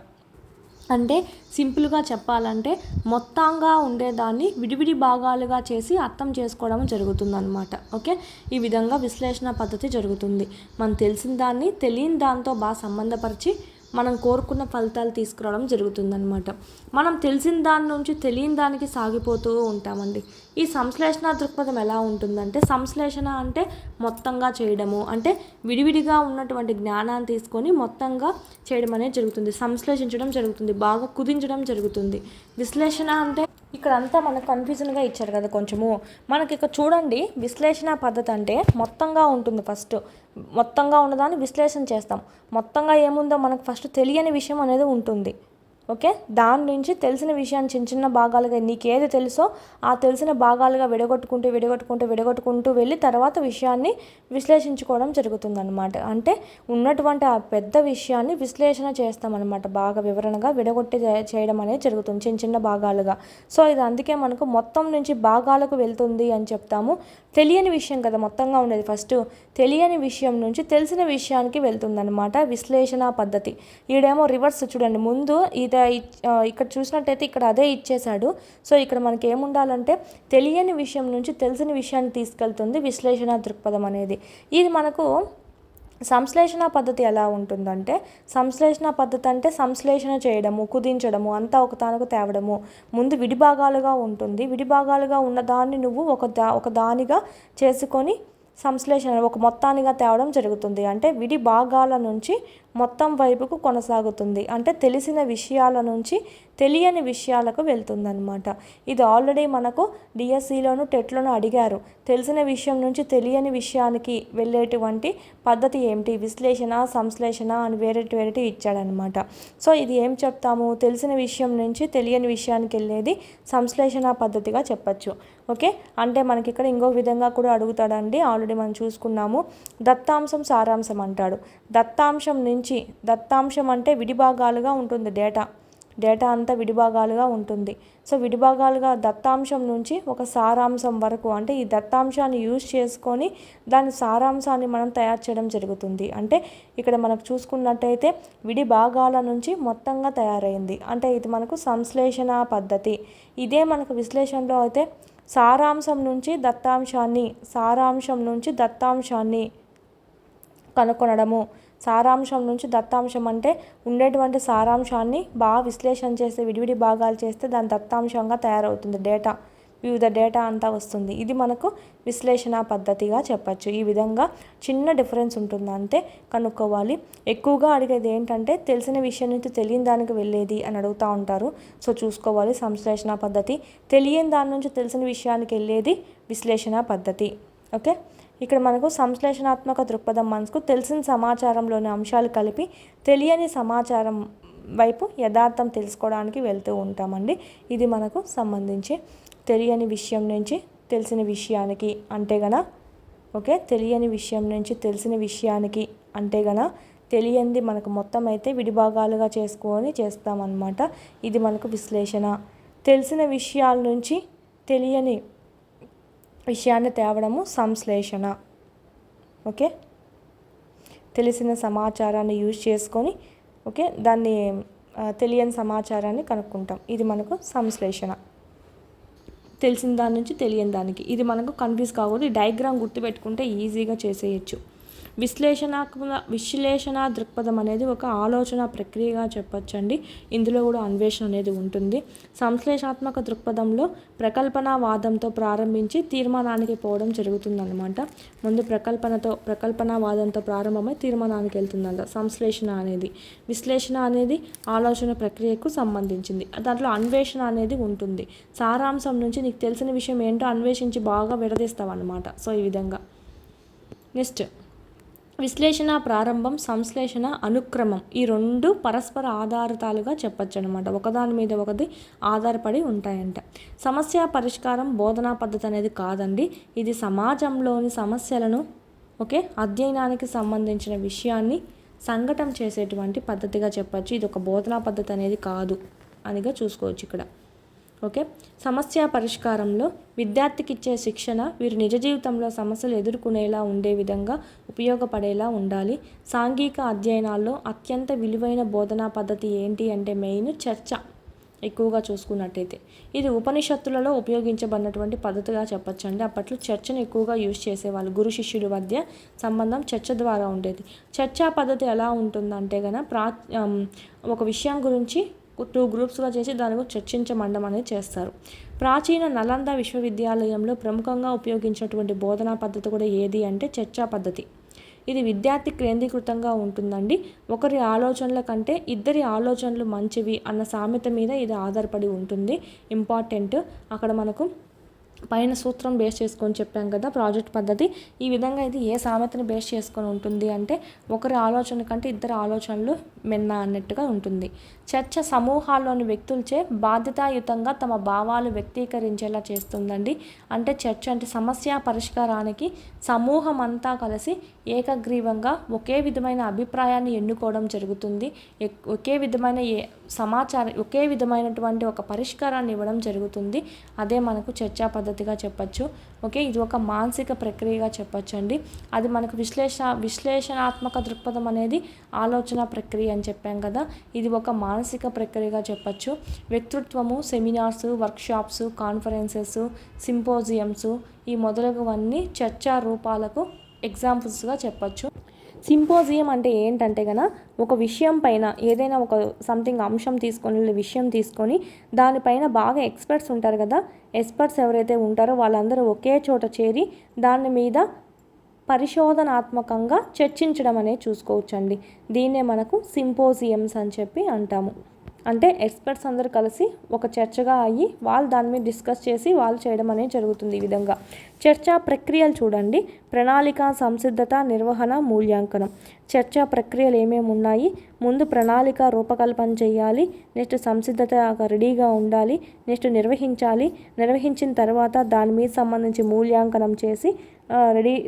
అంటే సింపుల్గా చెప్పాలంటే మొత్తంగా ఉండేదాన్ని విడివిడి భాగాలుగా చేసి అర్థం చేసుకోవడం జరుగుతుందన్నమాట. ఓకే, ఈ విధంగా విశ్లేషణ పద్ధతి జరుగుతుంది. మనం తెలిసిన దాన్ని తెలియని దాంతో బాగా సంబంధపరిచి మనం కోరుకున్న ఫలితాలు తీసుకురావడం జరుగుతుందన్నమాట. మనం తెలిసిన దాని నుంచి తెలియని దానికి సాగిపోతూ ఉంటామండి. ఈ సంశ్లేషణ దృక్పథం ఎలా ఉంటుందంటే, సంశ్లేషణ అంటే మొత్తంగా చేయడము, అంటే విడివిడిగా ఉన్నటువంటి జ్ఞానాన్ని తీసుకొని మొత్తంగా చేయడం అనేది జరుగుతుంది. సంశ్లేషించడం జరుగుతుంది, బాగా కుదించడం జరుగుతుంది. విశ్లేషణ అంటే ఇక్కడ అంతా మనకు కన్ఫ్యూజన్గా ఇచ్చారు కదా కొంచెము. మనకి ఇక్కడ చూడండి, విశ్లేషణ పద్ధతి అంటే మొత్తంగా ఉంటుంది. ఫస్ట్ మొత్తంగా ఉన్నదాన్ని విశ్లేషణ చేస్తాం. మొత్తంగా ఏముందో మనకు ఫస్ట్ తెలియని విషయం అనేది ఉంటుంది. ఓకే, దాని నుంచి తెలిసిన విషయాన్ని చిన్న చిన్న భాగాలుగా, నీకేది తెలుసో ఆ తెలిసిన భాగాలుగా విడగొట్టుకుంటూ వెళ్ళి తర్వాత విషయాన్ని విశ్లేషించుకోవడం జరుగుతుందన్నమాట. అంటే ఉన్నటువంటి ఆ పెద్ద విషయాన్ని విశ్లేషణ చేస్తామన్నమాట. బాగా వివరణగా విడగొట్టి చేయడం అనేది జరుగుతుంది చిన్న చిన్న భాగాలుగా. సో ఇది అందుకే మనకు మొత్తం నుంచి భాగాలకు వెళ్తుంది అని చెప్తాము. తెలియని విషయం కదా మొత్తంగా ఉండేది, ఫస్ట్ తెలియని విషయం నుంచి తెలిసిన విషయానికి వెళ్తుందన్నమాట విశ్లేషణ పద్ధతి. ఈడేమో రివర్స్ చూడండి, ముందు ఇక్కడ చూసినట్టయితే ఇక్కడ అదే ఇచ్చేశాడు. సో ఇక్కడ మనకి ఏముండాలంటే తెలియని విషయం నుంచి తెలిసిన విషయాన్ని తీసుకెళ్తుంది విశ్లేషణ దృక్పథం అనేది. ఇది మనకు సంశ్లేషణ పద్ధతి ఎలా ఉంటుందంటే, సంశ్లేషణ పద్ధతి అంటే సంశ్లేషణ చేయడము, కుదించడము, అంతా ఒకదానికి తేవడము. ముందు విడిభాగాలుగా ఉంటుంది, విడిభాగాలుగా ఉన్నదాన్ని నువ్వు ఒక దానిగా చేసుకొని సంశ్లేషణ ఒక మొత్తానిగా తేవడం జరుగుతుంది. అంటే విడి భాగాల నుంచి మొత్తం వైపుకు కొనసాగుతుంది. అంటే తెలిసిన విషయాల నుంచి తెలియని విషయాలకు వెళ్తుందన్నమాట. ఇది ఆల్రెడీ మనకు డిఎస్సిలోను టెట్లోను అడిగారు. తెలిసిన విషయం నుంచి తెలియని విషయానికి వెళ్ళేటువంటి పద్ధతి ఏమిటి, విశ్లేషణ, సంశ్లేషణ అని వేరే ఇచ్చాడనమాట. సో ఇది ఏం చెప్తాము, తెలిసిన విషయం నుంచి తెలియని విషయానికి వెళ్ళేది సంశ్లేషణ పద్ధతిగా చెప్పచ్చు. ఓకే, అంటే మనకి ఇక్కడ ఇంకో విధంగా కూడా అడుగుతాడండి, ఆల్రెడీ మనం చూసుకున్నాము. దత్తాంశం సారాంశం అంటాడు. దత్తాంశం అంటే విడిభాగాలుగా ఉంటుంది, డేటా అంతా విడిభాగాలుగా ఉంటుంది. సో విడిభాగాలుగా దత్తాంశం నుంచి ఒక సారాంశం వరకు, అంటే ఈ దత్తాంశాన్ని యూజ్ చేసుకొని దాని సారాంశాన్ని మనం తయారు చేయడం జరుగుతుంది. అంటే ఇక్కడ మనకు చూసుకున్నట్టయితే విడిభాగాల నుంచి మొత్తంగా తయారైంది. అంటే ఇది మనకు సంశ్లేషణ పద్ధతి. ఇదే మనకు విశ్లేషణలో అయితే సారాంశం నుంచి దత్తాంశాన్ని కనుక్కొనడము. సారాంశం నుంచి దత్తాంశం అంటే ఉండేటువంటి సారాంశాన్ని బాగా విశ్లేషణ చేస్తే, విడివిడి భాగాలు చేస్తే దాని దత్తాంశంగా తయారవుతుంది, వివిధ డేటా అంతా వస్తుంది. ఇది మనకు విశ్లేషణ పద్ధతిగా చెప్పచ్చు. ఈ విధంగా చిన్న డిఫరెన్స్ ఉంటుంది, అంతే కనుక్కోవాలి. ఎక్కువగా అడిగేది ఏంటంటే తెలిసిన విషయం నుంచి తెలియని దానికి వెళ్ళేది అని అడుగుతూ ఉంటారు. సో చూసుకోవాలి, సంశ్లేషణ పద్ధతి. తెలియని దాని నుంచి తెలిసిన విషయానికి వెళ్ళేది విశ్లేషణ పద్ధతి. ఓకే, ఇక్కడ మనకు సంశ్లేషణాత్మక దృక్పథం మనకు తెలిసిన సమాచారంలోని అంశాలు కలిపి తెలియని సమాచారం వైపు యథార్థం తెలుసుకోవడానికి వెళ్తూ ఉంటామండి. ఇది మనకు సంబంధించి తెలియని విషయం నుంచి తెలిసిన విషయానికి అంటే ఓకే, తెలియని విషయం నుంచి తెలిసిన విషయానికి అంటే తెలియంది మనకు మొత్తం అయితే విడిభాగాలుగా చేసుకొని చేస్తామన్నమాట. ఇది మనకు విశ్లేషణ. తెలిసిన విషయాల నుంచి తెలియని విషయాన్ని తేవడము సంశ్లేషణ. ఓకే, తెలిసిన సమాచారాన్ని యూజ్ చేసుకొని దాన్ని తెలియని సమాచారాన్ని కనుక్కుంటాం. ఇది మనకు సంశ్లేషణ. తెలిసిన దాని నుంచి తెలియని దానికి. ఇది మనకు కన్ఫ్యూజ్ కాకూడదు, డయాగ్రామ్ గుర్తుపెట్టుకుంటే ఈజీగా చేసేయచ్చు. విశ్లేషణ దృక్పథం అనేది ఒక ఆలోచన ప్రక్రియగా చెప్పొచ్చండి. ఇందులో కూడా అన్వేషణ అనేది ఉంటుంది. సంశ్లేషణాత్మక దృక్పథంలో ప్రకల్పనావాదంతో ప్రారంభించి తీర్మానానికి పోవడం జరుగుతుందన్నమాట. ముందు ప్రకల్పనావాదంతో ప్రారంభమై తీర్మానానికి వెళ్తుందంట సంశ్లేషణ అనేది. విశ్లేషణ అనేది ఆలోచన ప్రక్రియకు సంబంధించింది. దాంట్లో అన్వేషణ అనేది ఉంటుంది. సారాంశం నుంచి నీకు తెలిసిన విషయం ఏంటో అన్వేషించి బాగా విడదీస్తావు అన్నమాట. సో ఈ విధంగా. నెక్స్ట్, విశ్లేషణ ప్రారంభం, సంశ్లేషణ అనుక్రమం. ఈ రెండు పరస్పర ఆధారితాలుగా చెప్పచ్చు అనమాట. ఒకదాని మీద ఒకటి ఆధారపడి ఉంటాయంట. సమస్య పరిష్కారం బోధనా పద్ధతి అనేది కాదండి. ఇది సమాజంలోని సమస్యలను అధ్యయనానికి సంబంధించిన విషయాన్ని సంఘటన చేసేటువంటి పద్ధతిగా చెప్పచ్చు. ఇది ఒక బోధనా పద్ధతి అనేది కాదు అనిగా చూసుకోవచ్చు ఇక్కడ. ఓకే, సమస్య పరిష్కారంలో విద్యార్థికి ఇచ్చే శిక్షణ వీరు నిజ జీవితంలో సమస్యలు ఎదుర్కొనేలా ఉండే విధంగా ఉపయోగపడేలా ఉండాలి. సాంఘిక అధ్యయనాల్లో అత్యంత విలువైన బోధనా పద్ధతి ఏంటి అంటే మెయిన్ చర్చ. ఎక్కువగా చూసుకున్నట్టయితే ఇది ఉపనిషత్తులలో ఉపయోగించబడినటువంటి పద్ధతిగా చెప్పచ్చండి. అప్పట్లో చర్చను ఎక్కువగా యూజ్ చేసేవాళ్ళు. గురు శిష్యుడి మధ్య సంబంధం చర్చ ద్వారా ఉండేది. చర్చా పద్ధతి ఎలా ఉంటుందంటే ఒక విషయం గురించి 2 గ్రూప్స్గా చేసి దాని గురించి చర్చించమండం అనేది చేస్తారు. ప్రాచీన నలంద విశ్వవిద్యాలయంలో ప్రముఖంగా ఉపయోగించినటువంటి బోధనా పద్ధతి కూడా ఏది అంటే చర్చా పద్ధతి. ఇది విద్యార్థి కేంద్రీకృతంగా ఉంటుందండి. ఒకరి ఆలోచనల కంటే ఇద్దరి ఆలోచనలు మంచివి అన్న సామెత మీద ఇది ఆధారపడి ఉంటుంది. ఇంపార్టెంట్. అక్కడ మనకు పైన సూత్రం బేస్ చేసుకొని చెప్పాం కదా ప్రాజెక్ట్ పద్ధతి. ఈ విధంగా ఇది ఏ సామెతని బేస్ చేసుకొని ఉంటుంది అంటే ఒకరి ఆలోచన కంటే ఇద్దరు ఆలోచనలు మిన్న అన్నట్టుగా ఉంటుంది. చర్చ సమూహాల్లోని వ్యక్తులచే బాధ్యతాయుతంగా తమ భావాలు వ్యక్తీకరించేలా చేస్తుందండి. అంటే చర్చ అంటే సమస్య పరిష్కారానికి సమూహం అంతా కలిసి ఏకగ్రీవంగా ఒకే విధమైన అభిప్రాయాన్ని ఎన్నుకోవడం జరుగుతుంది. ఒకే విధమైన ఒకే విధమైనటువంటి ఒక పరిష్కారాన్ని ఇవ్వడం జరుగుతుంది. అదే మనకు చర్చా పద్ధతిగా చెప్పచ్చు. ఓకే, ఇది ఒక మానసిక ప్రక్రియగా చెప్పచ్చు అండి. అది మనకు విశ్లేషణాత్మక దృక్పథం అనేది ఆలోచన ప్రక్రియ అని చెప్పాం కదా, ఇది ఒక మానసిక ప్రక్రియగా చెప్పచ్చు. వ్యక్తిత్వము, సెమినార్స్, వర్క్షాప్స్, కాన్ఫరెన్సెస్, సింపోజియమ్స్ ఈ మొదలగువన్నీ చర్చా రూపాలకు ఎగ్జాంపుల్స్గా చెప్పచ్చు. సింపోజియం అంటే ఏంటంటే ఒక విషయం పైన ఏదైనా ఒక సంథింగ్ అంశం తీసుకొని విషయం తీసుకొని దానిపైన బాగా ఎక్స్పర్ట్స్ ఉంటారు కదా, ఎక్స్పర్ట్స్ ఎవరైతే ఉంటారో వాళ్ళందరూ ఒకే చోట చేరి దాని మీద పరిశోధనాత్మకంగా చర్చించడం అనేది చూసుకోవచ్చండి. దీన్నే మనకు సింపోజియమ్స్ అని చెప్పి అంటాము. అంటే ఎక్స్పర్ట్స్ అందరూ కలిసి ఒక చర్చగా అయ్యి వాళ్ళు దాని మీద డిస్కస్ చేసి వాళ్ళు చేయడం అనేది జరుగుతుంది. ఈ విధంగా చర్చా ప్రక్రియలు చూడండి. ప్రణాళిక, సంసిద్ధత, నిర్వహణ, మూల్యాంకనం. చర్చా ప్రక్రియలు ఏమేమి ఉన్నాయి? ముందు ప్రణాళిక రూపకల్పన చేయాలి, నెక్స్ట్ సంసిద్ధత రెడీగా ఉండాలి, నెక్స్ట్ నిర్వహించిన తర్వాత దాని మీద సంబంధించి మూల్యాంకనం చేసి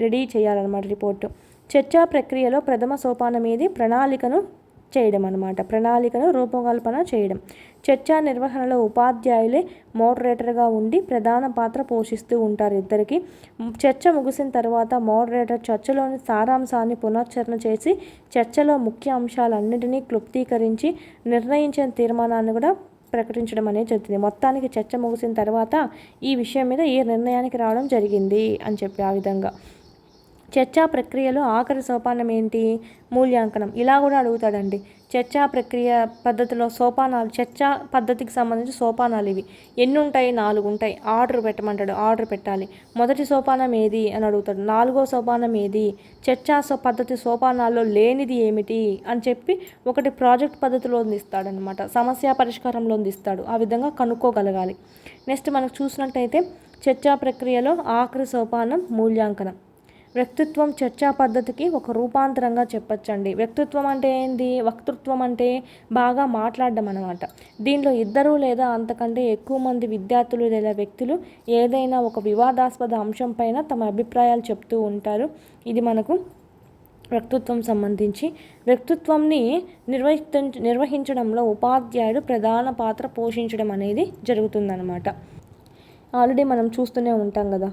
రెడీ చేయాలన్నమాట రిపోర్టు. చర్చా ప్రక్రియలో ప్రథమ సోపానం ఏది? ప్రణాళికను చేయడం అన్నమాట. ప్రణాళికను రూపకల్పన చేయడం. చర్చా నిర్వహణలో ఉపాధ్యాయులే మోడరేటర్గా ఉండి ప్రధాన పాత్ర పోషిస్తూ ఉంటారు. ఇద్దరికి చర్చ ముగిసిన తర్వాత మోడరేటర్ చర్చలోని సారాంశాన్ని పునశ్చరణ చేసి చర్చలో ముఖ్య అంశాలన్నింటినీ క్లుప్తీకరించి నిర్ణయించిన తీర్మానాన్ని కూడా ప్రకటించడం అనేది జరుగుతుంది. మొత్తానికి చర్చ ముగిసిన తర్వాత ఈ విషయం మీద ఏ నిర్ణయానికి రావడం జరిగింది అని చెప్పి ఆ విధంగా. చర్చా ప్రక్రియలో ఆఖరి సోపానం ఏంటి? మూల్యాంకనం. ఇలా కూడా అడుగుతాడండి. చర్చా ప్రక్రియ పద్ధతిలో సోపానాలు, చర్చా పద్ధతికి సంబంధించి సోపానాలు ఇవి ఎన్ని ఉంటాయి? 4 ఉంటాయి. ఆర్డర్ పెట్టమంటాడు, ఆర్డర్ పెట్టాలి. మొదటి సోపానం ఏది అని అడుగుతాడు. 4వ సోపానం ఏది? చర్చా పద్ధతి సోపానాల్లో లేనిది ఏమిటి అని చెప్పి ఒకటి ప్రాజెక్ట్ పద్ధతిలో ఇస్తాడనమాట, సమస్య పరిష్కారంలో ఇస్తాడు. ఆ విధంగా కనుక్కోగలగాలి. నెక్స్ట్ మనకు చూసినట్టయితే చర్చా ప్రక్రియలో ఆఖరి సోపానం మూల్యాంకనం. వ్యక్తిత్వం చర్చా పద్ధతికి ఒక రూపాంతరంగా చెప్పచ్చండి. వ్యక్తిత్వం అంటే ఏంది? వక్తృత్వం అంటే బాగా మాట్లాడడం అనమాట. దీనిలో 2 లేదా అంతకంటే ఎక్కువ మంది విద్యార్థులు లేదా వ్యక్తులు ఏదైనా ఒక వివాదాస్పద అంశం పైన తమ అభిప్రాయాలు చెప్తూ ఉంటారు. ఇది మనకు వ్యక్తిత్వం సంబంధించి. వ్యక్తిత్వంని నిర్వహించడంలో ఉపాధ్యాయుడు ప్రధాన పాత్ర పోషించడం అనేది జరుగుతుందన్నమాట. ఆల్రెడీ మనం చూస్తూనే ఉంటాం కదా.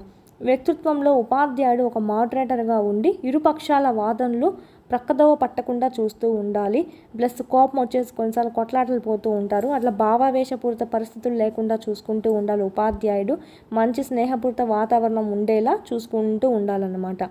వ్యక్తిత్వంలో ఉపాధ్యాయుడు ఒక మోడరేటర్గా ఉండి ఇరుపక్షాల వాదనలు ప్రక్కదోవ పట్టకుండా చూస్తూ ఉండాలి. ప్లస్ కోపం వచ్చేసి కొన్నిసార్లు కొట్లాటలు పోతూ ఉంటారు. అట్లా భావావేశపూరిత పరిస్థితులు లేకుండా చూసుకుంటూ ఉండాలి ఉపాధ్యాయుడు. మంచి స్నేహపూరిత వాతావరణం ఉండేలా చూసుకుంటూ ఉండాలన్నమాట.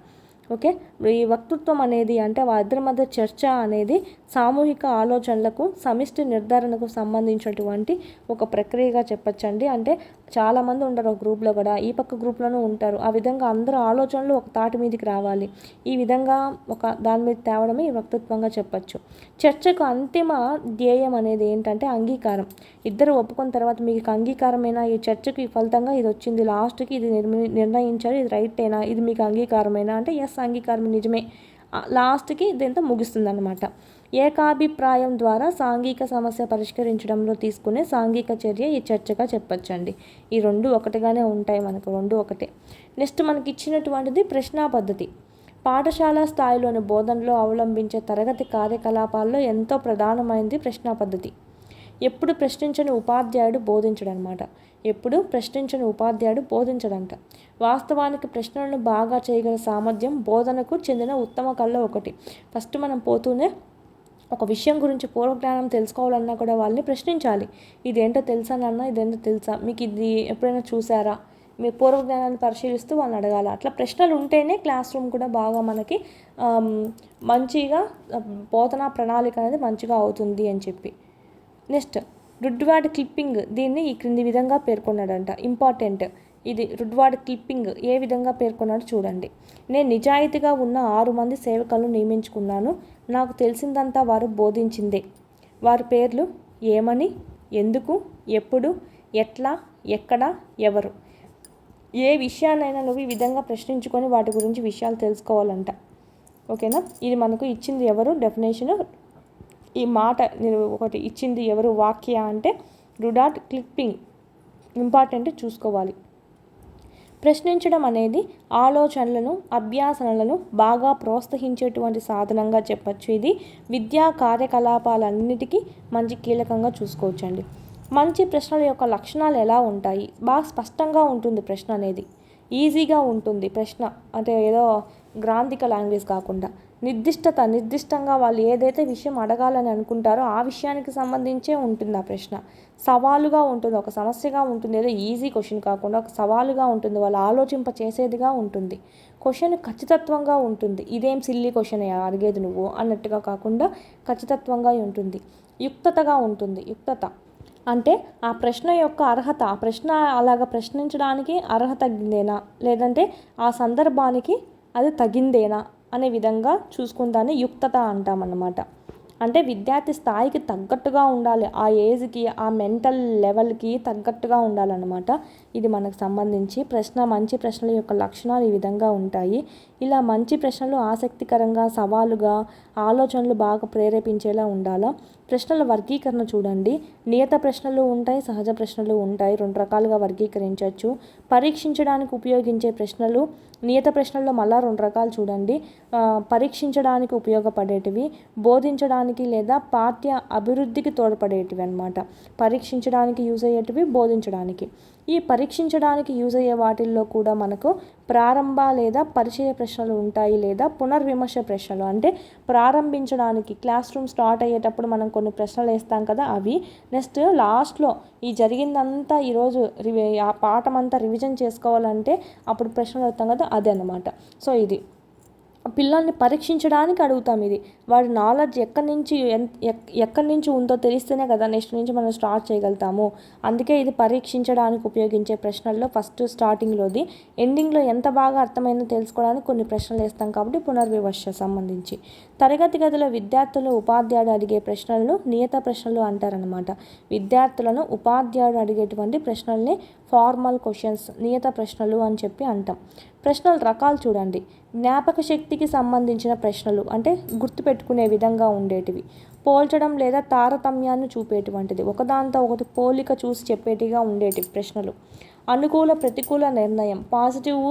ఓకే, ఈ వక్తృత్వం అనేది అంటే వారిద్దరి మధ్య చర్చ అనేది సామూహిక ఆలోచనలకు సమిష్టి నిర్ధారణకు సంబంధించినటువంటి ఒక ప్రక్రియగా చెప్పచ్చండి. అంటే చాలామంది ఉంటారు ఒక గ్రూప్లో కూడా, ఈ పక్క గ్రూప్లోనూ ఉంటారు. ఆ విధంగా అందరూ ఆలోచనలు ఒక తాటి మీదకి రావాలి. ఈ విధంగా ఒక దాని మీద తేవడమే ఈ వక్తృత్వంగా చెప్పచ్చు. చర్చకు అంతిమ ధ్యేయం అనేది ఏంటంటే అంగీకారం. ఇద్దరు ఒప్పుకున్న తర్వాత మీకు అంగీకారమేనా, ఈ చర్చకి ఫలితంగా ఇది వచ్చింది, లాస్ట్కి ఇది నిర్ణయించారు, ఇది రైటేనా, ఇది మీకు అంగీకారమేనా అంటే ఎస్ అంగీకారం నిజమే, లాస్ట్కి దీంతో ముగుస్తుంది అన్నమాట. ఏకాభిప్రాయం ద్వారా సాంఘిక సమస్య పరిష్కరించడంలో తీసుకునే సాంఘిక చర్య ఈ చర్చగా చెప్పచ్చండి. ఈ 2 ఒకటిగానే ఉంటాయి, మనకు 2 ఒకటే. నెక్స్ట్ మనకి ఇచ్చినటువంటిది ప్రశ్నా పద్ధతి. పాఠశాల స్థాయిలోని బోధనలో అవలంబించే తరగతి కార్యకలాపాల్లో ఎంతో ప్రధానమైనది ప్రశ్నా పద్ధతి. ఎప్పుడు ప్రశ్నించని ఉపాధ్యాయుడు బోధించడనమాట. ఎప్పుడు ప్రశ్నించని ఉపాధ్యాయుడు బోధించడంట. వాస్తవానికి ప్రశ్నలను బాగా చేయగల సామర్థ్యం బోధనకు చెందిన ఉత్తమ కళలో ఒకటి. ఫస్ట్ మనం పోతూనే ఒక విషయం గురించి పూర్వజ్ఞానం తెలుసుకోవాలన్నా కూడా వాళ్ళని ప్రశ్నించాలి. ఇదేంటో తెలుసా నాన్న, ఇదేంటో తెలుసా, మీకు ఇది ఎప్పుడైనా చూసారా, మీ పూర్వజ్ఞానాన్ని పరిశీలిస్తూ వాళ్ళని అడగాలి. అట్లా ప్రశ్నలు ఉంటేనే క్లాస్ రూమ్ కూడా బాగా మనకి మంచిగా బోధనా ప్రణాళిక అనేది మంచిగా అవుతుంది అని చెప్పి. నెక్స్ట్ రుడ్వార్డ్ క్లిప్పింగ్, దీన్ని ఈ క్రింది విధంగా పేర్కొన్నాడంట. ఇంపార్టెంట్. ఇది రుడ్వార్డ్ కిప్లింగ్ ఏ విధంగా పేర్కొన్నాడో చూడండి. నేను నిజాయితీగా ఉన్న 6 మంది సేవకులను నియమించుకున్నాను. నాకు తెలిసిందంతా వారు బోధించిందే. వారి పేర్లు ఏమని, ఎందుకు, ఎప్పుడు, ఎట్లా, ఎక్కడ, ఎవరు. ఏ విషయాన్నైనా నువ్వు ఈ విధంగా ప్రశ్నించుకొని వాటి గురించి విషయాలు తెలుసుకోవాలంట. ఓకేనా. ఇది మనకు ఇచ్చింది ఎవరు డెఫినేషన్. ఈ మాట ఒకటి ఇచ్చింది ఎవరు వాక్య అంటే రుడార్డ్ కిప్లింగ్. ఇంపార్టెంట్ చూసుకోవాలి. ప్రశ్నించడం అనేది ఆలోచనలను, అభ్యాసనలను బాగా ప్రోత్సహించేటువంటి సాధనంగా చెప్పచ్చు. ఇది విద్యా కార్యకలాపాలన్నిటికీ మంచి కీలకంగా చూసుకోవచ్చండి. మంచి ప్రశ్నల యొక్క లక్షణాలు ఎలా ఉంటాయి? బాగా స్పష్టంగా ఉంటుంది ప్రశ్న అనేది, ఈజీగా ఉంటుంది ప్రశ్న. అంటే ఏదో గ్రాంధిక లాంగ్వేజ్ కాకుండా నిర్దిష్టంగా వాళ్ళు ఏదైతే విషయం అడగాలని అనుకుంటారో ఆ విషయానికి సంబంధించే ఉంటుంది ఆ ప్రశ్న. సవాలుగా ఉంటుంది, ఒక సమస్యగా ఉంటుంది, ఏదో ఈజీ క్వశ్చన్ కాకుండా ఒక సవాలుగా ఉంటుంది, వాళ్ళు ఆలోచింప చేసేదిగా ఉంటుంది. క్వశ్చన్ ఖచ్చితత్వంగా ఉంటుంది. ఇదేం సిల్లీ క్వశ్చన్ అడిగేది నువ్వు అన్నట్టుగా కాకుండా ఖచ్చితత్వంగా ఉంటుంది. యుక్తతగా ఉంటుంది. యుక్తత అంటే ఆ ప్రశ్న యొక్క అర్హత, ఆ ప్రశ్న అలాగ ప్రశ్నించడానికి అర్హత తగ్గిందేనా, లేదంటే ఆ సందర్భానికి అది తగిందేనా అనే విధంగా చూసుకుందాన్ని యుక్తత అంటామన్నమాట. అంటే విద్యార్థి స్థాయికి తగ్గట్టుగా ఉండాలి, ఆ ఏజ్కి, ఆ మెంటల్ లెవెల్కి తగ్గట్టుగా ఉండాలన్నమాట. ఇది మనకు సంబంధించి మంచి ప్రశ్నల యొక్క లక్షణాలు ఈ విధంగా ఉంటాయి. ఇలా మంచి ప్రశ్నలు ఆసక్తికరంగా, సవాలుగా, ఆలోచనలు బాగా ప్రేరేపించేలా ఉండాలా. ప్రశ్నల వర్గీకరణ చూడండి. నియత ప్రశ్నలు ఉంటాయి, సహజ ప్రశ్నలు ఉంటాయి. 2 రకాలుగా వర్గీకరించవచ్చు. పరీక్షించడానికి ఉపయోగించే ప్రశ్నలు, నియత ప్రశ్నల్లో మళ్ళా 2 రకాలు చూడండి. పరీక్షించడానికి ఉపయోగపడేటివి, బోధించడానికి లేదా పాఠ్య అభివృద్ధికి తోడ్పడేటివి అన్నమాట. పరీక్షించడానికి యూజ్ అయ్యేటివి, బోధించడానికి. ఈ పరీక్షించడానికి యూజ్ అయ్యే వాటిల్లో కూడా మనకు ప్రారంభ లేదా పరిచయ ప్రశ్నలు ఉంటాయి, లేదా పునర్విమర్శ ప్రశ్నలు. అంటే ప్రారంభించడానికి క్లాస్ రూమ్ స్టార్ట్ అయ్యేటప్పుడు మనం కొన్ని ప్రశ్నలు వేస్తాం కదా, అవి. నెక్స్ట్ లాస్ట్లో ఈ జరిగిందంతా ఈరోజు ఆ పాఠం అంతా రివిజన్ చేసుకోవాలంటే అప్పుడు ప్రశ్నలు వేస్తాం కదా, అదే అన్నమాట. సో ఇది పిల్లల్ని పరీక్షించడానికి అడుగుతాం. ఇది వాడి నాలెడ్జ్ ఎక్కడి నుంచి ఉందో తెలిస్తేనే కదా నెక్స్ట్ నుంచి మనం స్టార్ట్ చేయగలుగుతాము. అందుకే ఇది పరీక్షించడానికి ఉపయోగించే ప్రశ్నల్లో ఫస్ట్ స్టార్టింగ్లోది, ఎండింగ్లో ఎంత బాగా అర్థమైందో తెలుసుకోవడానికి కొన్ని ప్రశ్నలు వేస్తాం కాబట్టి పునర్విమర్శ సంబంధించి. తరగతి గదిలో విద్యార్థులు ఉపాధ్యాయుడు అడిగే ప్రశ్నలను నియత ప్రశ్నలు అంటారనమాట. విద్యార్థులను ఉపాధ్యాయుడు అడిగేటువంటి ప్రశ్నల్ని ఫార్మల్ క్వశ్చన్స్, నియత ప్రశ్నలు అని చెప్పి అంటాం. ప్రశ్నల రకాలు చూడండి. జ్ఞాపక శక్తికి సంబంధించిన ప్రశ్నలు అంటే గుర్తుపెట్టుకునే విధంగా ఉండేటివి. పోల్చడం లేదా తారతమ్యాన్ని చూపేటువంటిది, ఒకదాంతో ఒకటి పోలిక చూసి చెప్పేటిగా ఉండేటివి ప్రశ్నలు. అనుకూల ప్రతికూల నిర్ణయం, పాజిటివ్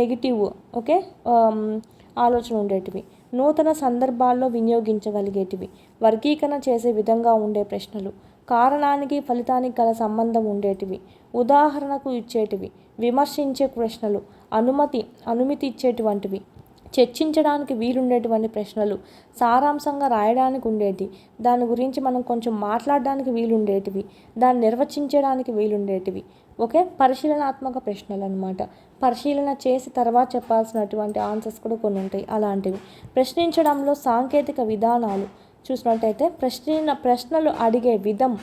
నెగిటివ్ ఆలోచన ఉండేటివి. నూతన సందర్భాల్లో వినియోగించగలిగేటివి. వర్గీకరణ చేసే విధంగా ఉండే ప్రశ్నలు. కారణానికి ఫలితానికి గల సంబంధం ఉండేటివి. ఉదాహరణకు ఇచ్చేటివి. విమర్శించే ప్రశ్నలు. అనుమతి ఇచ్చేటువంటివి. చర్చించడానికి వీలుండేటువంటి ప్రశ్నలు. సారాంశంగా రాయడానికి ఉండేటి, దాని గురించి మనం కొంచెం మాట్లాడడానికి వీలుండేటివి, దాన్ని నిర్వచించడానికి వీలుండేటివి. పరిశీలనాత్మక ప్రశ్నలు అనమాట. పరిశీలన చేసి తర్వాత చెప్పాల్సినటువంటి ఆన్సర్స్ కూడా కొన్ని ఉంటాయి అలాంటివి. ప్రశ్నించడంలో సాంకేతిక విధానాలు చూసినట్టయితే ప్రశ్నలు అడిగే విధం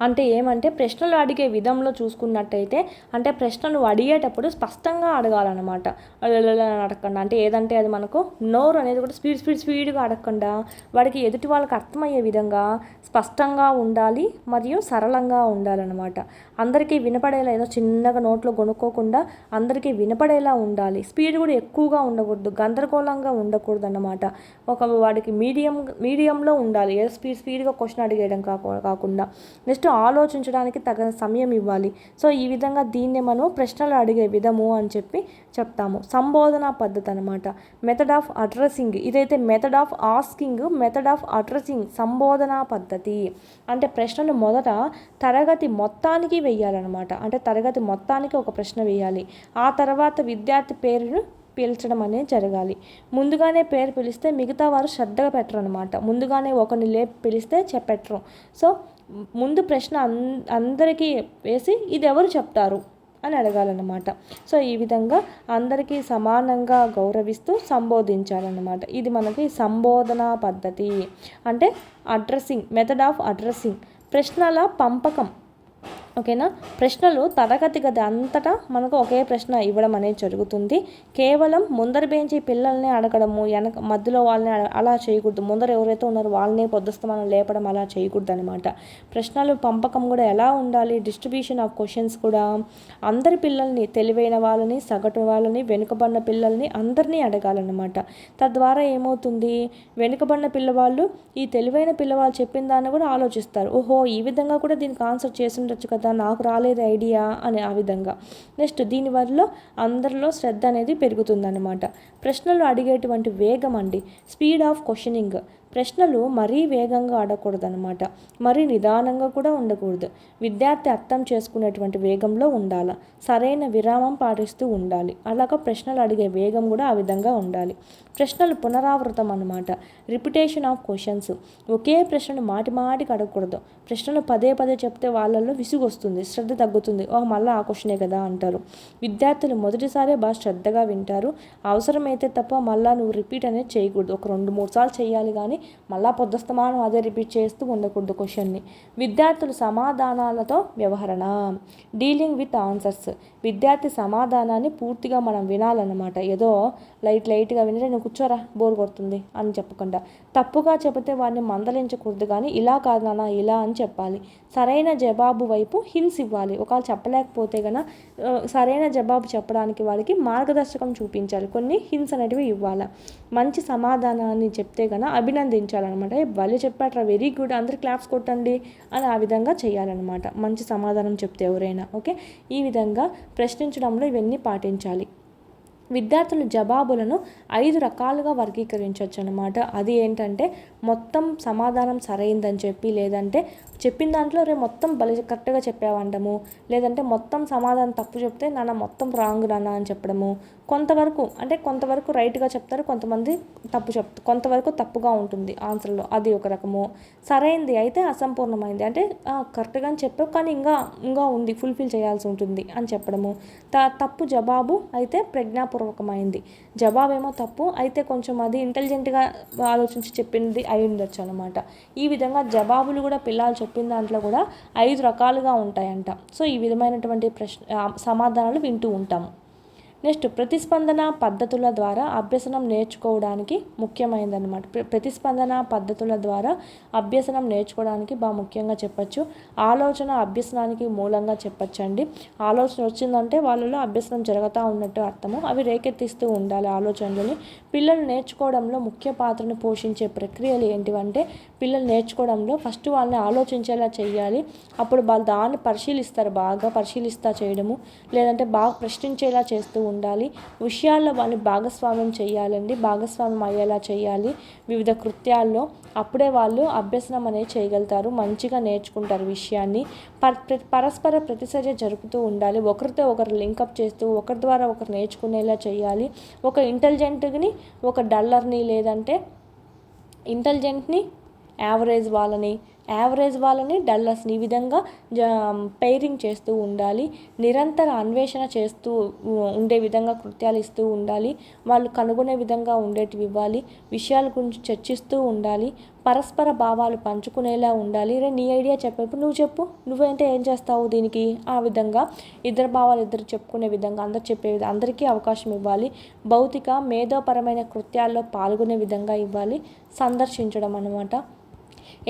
అంటే ఏమంటే ప్రశ్నలు అడిగే విధంలో చూసుకున్నట్టయితే అంటే ప్రశ్నలు అడిగేటప్పుడు స్పష్టంగా అడగాలన్నమాట. అడగకుండా అంటే ఏదంటే అది మనకు నోరు అనేది కూడా స్పీడ్గా అడగకుండా వాడికి ఎదుటి వాళ్ళకి అర్థమయ్యే విధంగా స్పష్టంగా ఉండాలి మరియు సరళంగా ఉండాలన్నమాట. అందరికీ వినపడేలా ఏదో చిన్నగా నోట్లో కొనుక్కోకుండా అందరికీ వినపడేలా ఉండాలి. స్పీడ్ కూడా ఎక్కువగా ఉండకూడదు, గందరగోళంగా ఉండకూడదు అన్నమాట. వాడికి మీడియంలో ఉండాలి. ఏదో స్పీడ్గా క్వశ్చన్ అడిగేయడం కాకుండా నెక్స్ట్ ఆలోచించడానికి తగిన సమయం ఇవ్వాలి. సో ఈ విధంగా దీన్నే మనం ప్రశ్నలు అడిగే విధము అని చెప్పి చెప్తాము. సంబోధన పద్ధతి అనమాట. మెథడ్ ఆఫ్ అడ్రస్సింగ్, ఇదైతే method of asking, method of addressing సంబోధన పద్ధతి. అంటే ప్రశ్నలు మొదట తరగతి మొత్తానికి వేయాలన్నమాట. అంటే తరగతి మొత్తానికి ఒక ప్రశ్న వేయాలి. ఆ తర్వాత విద్యార్థి పేరును పిలిచడం అనేది జరగాలి. ముందుగానే పేరు పిలిస్తే మిగతా వారు శ్రద్ధగా పెట్టరు అనమాట. ముందుగానే ఒకరిని లేపి పిలిస్తే చెప్పెట్టరు. సో ముందు ప్రశ్న అందరికీ వేసి ఇది ఎవరు చెప్తారు అని అడగాలన్నమాట. సో ఈ విధంగా అందరికీ సమానంగా గౌరవిస్తూ సంబోధించాలన్నమాట. ఇది మనకి సంబోధన పద్ధతి. అంటే అడ్రస్సింగ్, మెథడ్ ఆఫ్ అడ్రస్సింగ్. ప్రశ్నల పంపకం ఓకేనా. ప్రశ్నలు తరగతి గది అంతటా మనకు ఒకే ప్రశ్న ఇవ్వడం అనేది జరుగుతుంది. కేవలం ముందర బెంచి పిల్లల్ని అడగడము, వెనక మధ్యలో వాళ్ళని అలా చేయకూడదు. ముందర ఎవరైతే ఉన్నారో వాళ్ళని పొద్దుస్తమానం లేపడం అలా చేయకూడదు అనమాట. ప్రశ్నలు పంపకం కూడా ఎలా ఉండాలి, డిస్ట్రిబ్యూషన్ ఆఫ్ క్వశ్చన్స్ కూడా అందరి పిల్లల్ని, తెలివైన వాళ్ళని, సగటు వాళ్ళని, వెనుకబడిన పిల్లల్ని అందరినీ అడగాలన్నమాట. తద్వారా ఏమవుతుంది, వెనుకబడిన పిల్లవాళ్ళు ఈ తెలివైన పిల్లవాళ్ళు చెప్పిన దాన్ని కూడా ఆలోచిస్తారు. ఓహో, ఈ విధంగా కూడా దీనికి ఆన్సర్ చేసి ఉండొచ్చు కదా, నాకు రాలేదు ఐడియా అని ఆ విధంగా. నెక్స్ట్ దీనివల్ల అందరిలో శ్రద్ధ అనేది పెరుగుతుందన్నమాట. ప్రశ్నలు అడిగేటువంటి వేగం అండి, స్పీడ్ ఆఫ్ క్వశ్చనింగ్. ప్రశ్నలు మరీ వేగంగా అడగకూడదు అనమాట, మరీ నిదానంగా కూడా ఉండకూడదు. విద్యార్థి అర్థం చేసుకునేటువంటి వేగంలో ఉండాలి, సరైన విరామం పాటిస్తూ ఉండాలి. అలాగా ప్రశ్నలు అడిగే వేగం కూడా ఆ విధంగా ఉండాలి. ప్రశ్నలు పునరావృతం అన్నమాట, రిపిటేషన్ ఆఫ్ క్వశ్చన్స్. ఒకే ప్రశ్నను మాటి మాటికి అడగకూడదు. ప్రశ్నలు పదే పదే చెప్తే వాళ్ళల్లో విసుగు వస్తుంది, శ్రద్ధ తగ్గుతుంది. మళ్ళీ ఆ క్వశ్చనే కదా అంటారు. విద్యార్థులు మొదటిసారే బాగా శ్రద్ధగా వింటారు. అవసరమైతే తప్ప మళ్ళీ నువ్వు రిపీట్ అనేది చేయకూడదు. ఒక 2-3 సార్లు చేయాలి, కానీ మళ్ళా పొద్దుస్తమానం అదే రిపీట్ చేస్తూ ఉండకూడదు క్వశ్చన్ని. విద్యార్థులు సమాధానాలతో వ్యవహరణ, డీలింగ్ విత్ ఆన్సర్స్. విద్యార్థి సమాధానాన్ని పూర్తిగా మనం వినాలన్నమాట. ఏదో లైట్గా వింటే నువ్వు కూర్చోరా బోర్ కొడుతుంది అని చెప్పకుండా, తప్పుగా చెబితే వాడిని మందలించకూడదు, కానీ ఇలా కాదు నాన్న ఇలా అని చెప్పాలి. సరైన జవాబు వైపు హింట్స్ ఇవ్వాలి. ఒకవేళ చెప్పలేకపోతే కనుక సరైన జవాబు చెప్పడానికి వాడికి మార్గదర్శకం చూపించాలి, కొన్ని హింట్స్ అనేటివి ఇవ్వాలి. మంచి సమాధానాన్ని చెప్తే కనుక అభినందించాలన్నమాట. భలే చెప్పాట్రా, వెరీ గుడ్, అందరు క్లాప్స్ కొట్టండి అని ఆ విధంగా చేయాలన్నమాట మంచి సమాధానం చెప్తే ఎవరైనా. ఓకే, ఈ విధంగా ప్రశ్నించడంలో ఇవన్నీ పాటించాలి. విద్యార్థుల జవాబులను 5 రకాలుగా వర్గీకరించవచ్చు అన్నమాట. అది ఏంటంటే, మొత్తం సమాధానం సరైందని చెప్పి, లేదంటే చెప్పిన దాంట్లో మొత్తం కరెక్ట్గా చెప్పావండము, లేదంటే మొత్తం సమాధానం తప్పు చెప్తే నాన్న మొత్తం రాంగ్ నాన్న అని చెప్పడము. కొంతవరకు రైట్గా చెప్తారు, కొంతమంది కొంతవరకు తప్పుగా ఉంటుంది ఆన్సర్లో, అది ఒక రకము. సరైంది అయితే అసంపూర్ణమైంది, అంటే కరెక్ట్గా చెప్పావు కానీ ఇంకా ఉంది, ఫుల్ఫిల్ చేయాల్సి ఉంటుంది అని చెప్పడము. తప్పు జవాబు అయితే ప్రజ్ఞాపూర్వకమైంది, జవాబేమో తప్పు అయితే కొంచెం అది ఇంటెలిజెంట్గా ఆలోచించి చెప్పింది అయి ఉండొచ్చు అనమాట. ఈ విధంగా జవాబులు కూడా పిల్లలు చెప్పిన దాంట్లో కూడా 5 రకాలుగా ఉంటాయంట. సో ఈ విధమైనటువంటి సమాధానాలు వింటూ ఉంటాము. నెక్స్ట్, ప్రతిస్పందన పద్ధతుల ద్వారా అభ్యసనం నేర్చుకోవడానికి ముఖ్యమైనదన్నమాట. ప్రతిస్పందన పద్ధతుల ద్వారా అభ్యసనం నేర్చుకోవడానికి బాగా ముఖ్యంగా చెప్పచ్చు. ఆలోచన అభ్యసనానికి మూలంగా చెప్పచ్చండి. ఆలోచన వచ్చిందంటే వాళ్ళలో అభ్యసనం జరుగుతూ ఉన్నట్టు అర్థము. అవి రేకెత్తిస్తూ ఉండాలి ఆలోచనలని. పిల్లలు నేర్చుకోవడంలో ముఖ్య పాత్రను పోషించే ప్రక్రియలు ఏంటివంటే, పిల్లలు నేర్చుకోవడంలో ఫస్ట్ వాళ్ళని ఆలోచించేలా చేయాలి. అప్పుడు వాళ్ళు దాన్ని బాగా పరిశీలిస్తా చేయడము, లేదంటే బాగా ప్రశ్నించేలా చేస్తూ ఉండాలి. విషయాల్లో వాళ్ళని భాగస్వామ్యం చేయాలండి, భాగస్వామ్యం అయ్యేలా చేయాలి వివిధ కృత్యాల్లో. అప్పుడే వాళ్ళు అభ్యసనం అనేది చేయగలుగుతారు, మంచిగా నేర్చుకుంటారు విషయాన్ని. పరస్పర ప్రతిచర్య జరుపుతూ ఉండాలి, ఒకరితో ఒకరు లింకప్ చేస్తూ ఒకరి ద్వారా ఒకరు నేర్చుకునేలా చేయాలి. ఒక ఇంటెలిజెంట్ని ఒక డల్లర్ని, లేదంటే ఇంటెలిజెంట్ని యావరేజ్ వాళ్ళని డల్లర్స్ని, ఈ విధంగా పెయిరింగ్ చేస్తూ ఉండాలి. నిరంతర అన్వేషణ చేస్తూ ఉండే విధంగా కృత్యాలు ఇస్తూ ఉండాలి. వాళ్ళు కనుగొనే విధంగా ఉండేటివి ఇవ్వాలి. విషయాల గురించి చర్చిస్తూ ఉండాలి. పరస్పర భావాలు పంచుకునేలా ఉండాలి. నీ ఐడియా చెప్పేప్పుడు నువ్వు చెప్పు, నువ్వేంటే ఏం చేస్తావు దీనికి, ఆ విధంగా ఇద్దరు చెప్పుకునే విధంగా అందరికీ అవకాశం ఇవ్వాలి. భౌతిక మేధోపరమైన కృత్యాల్లో పాల్గొనే విధంగా ఇవ్వాలి. సందర్శించడం అన్నమాట.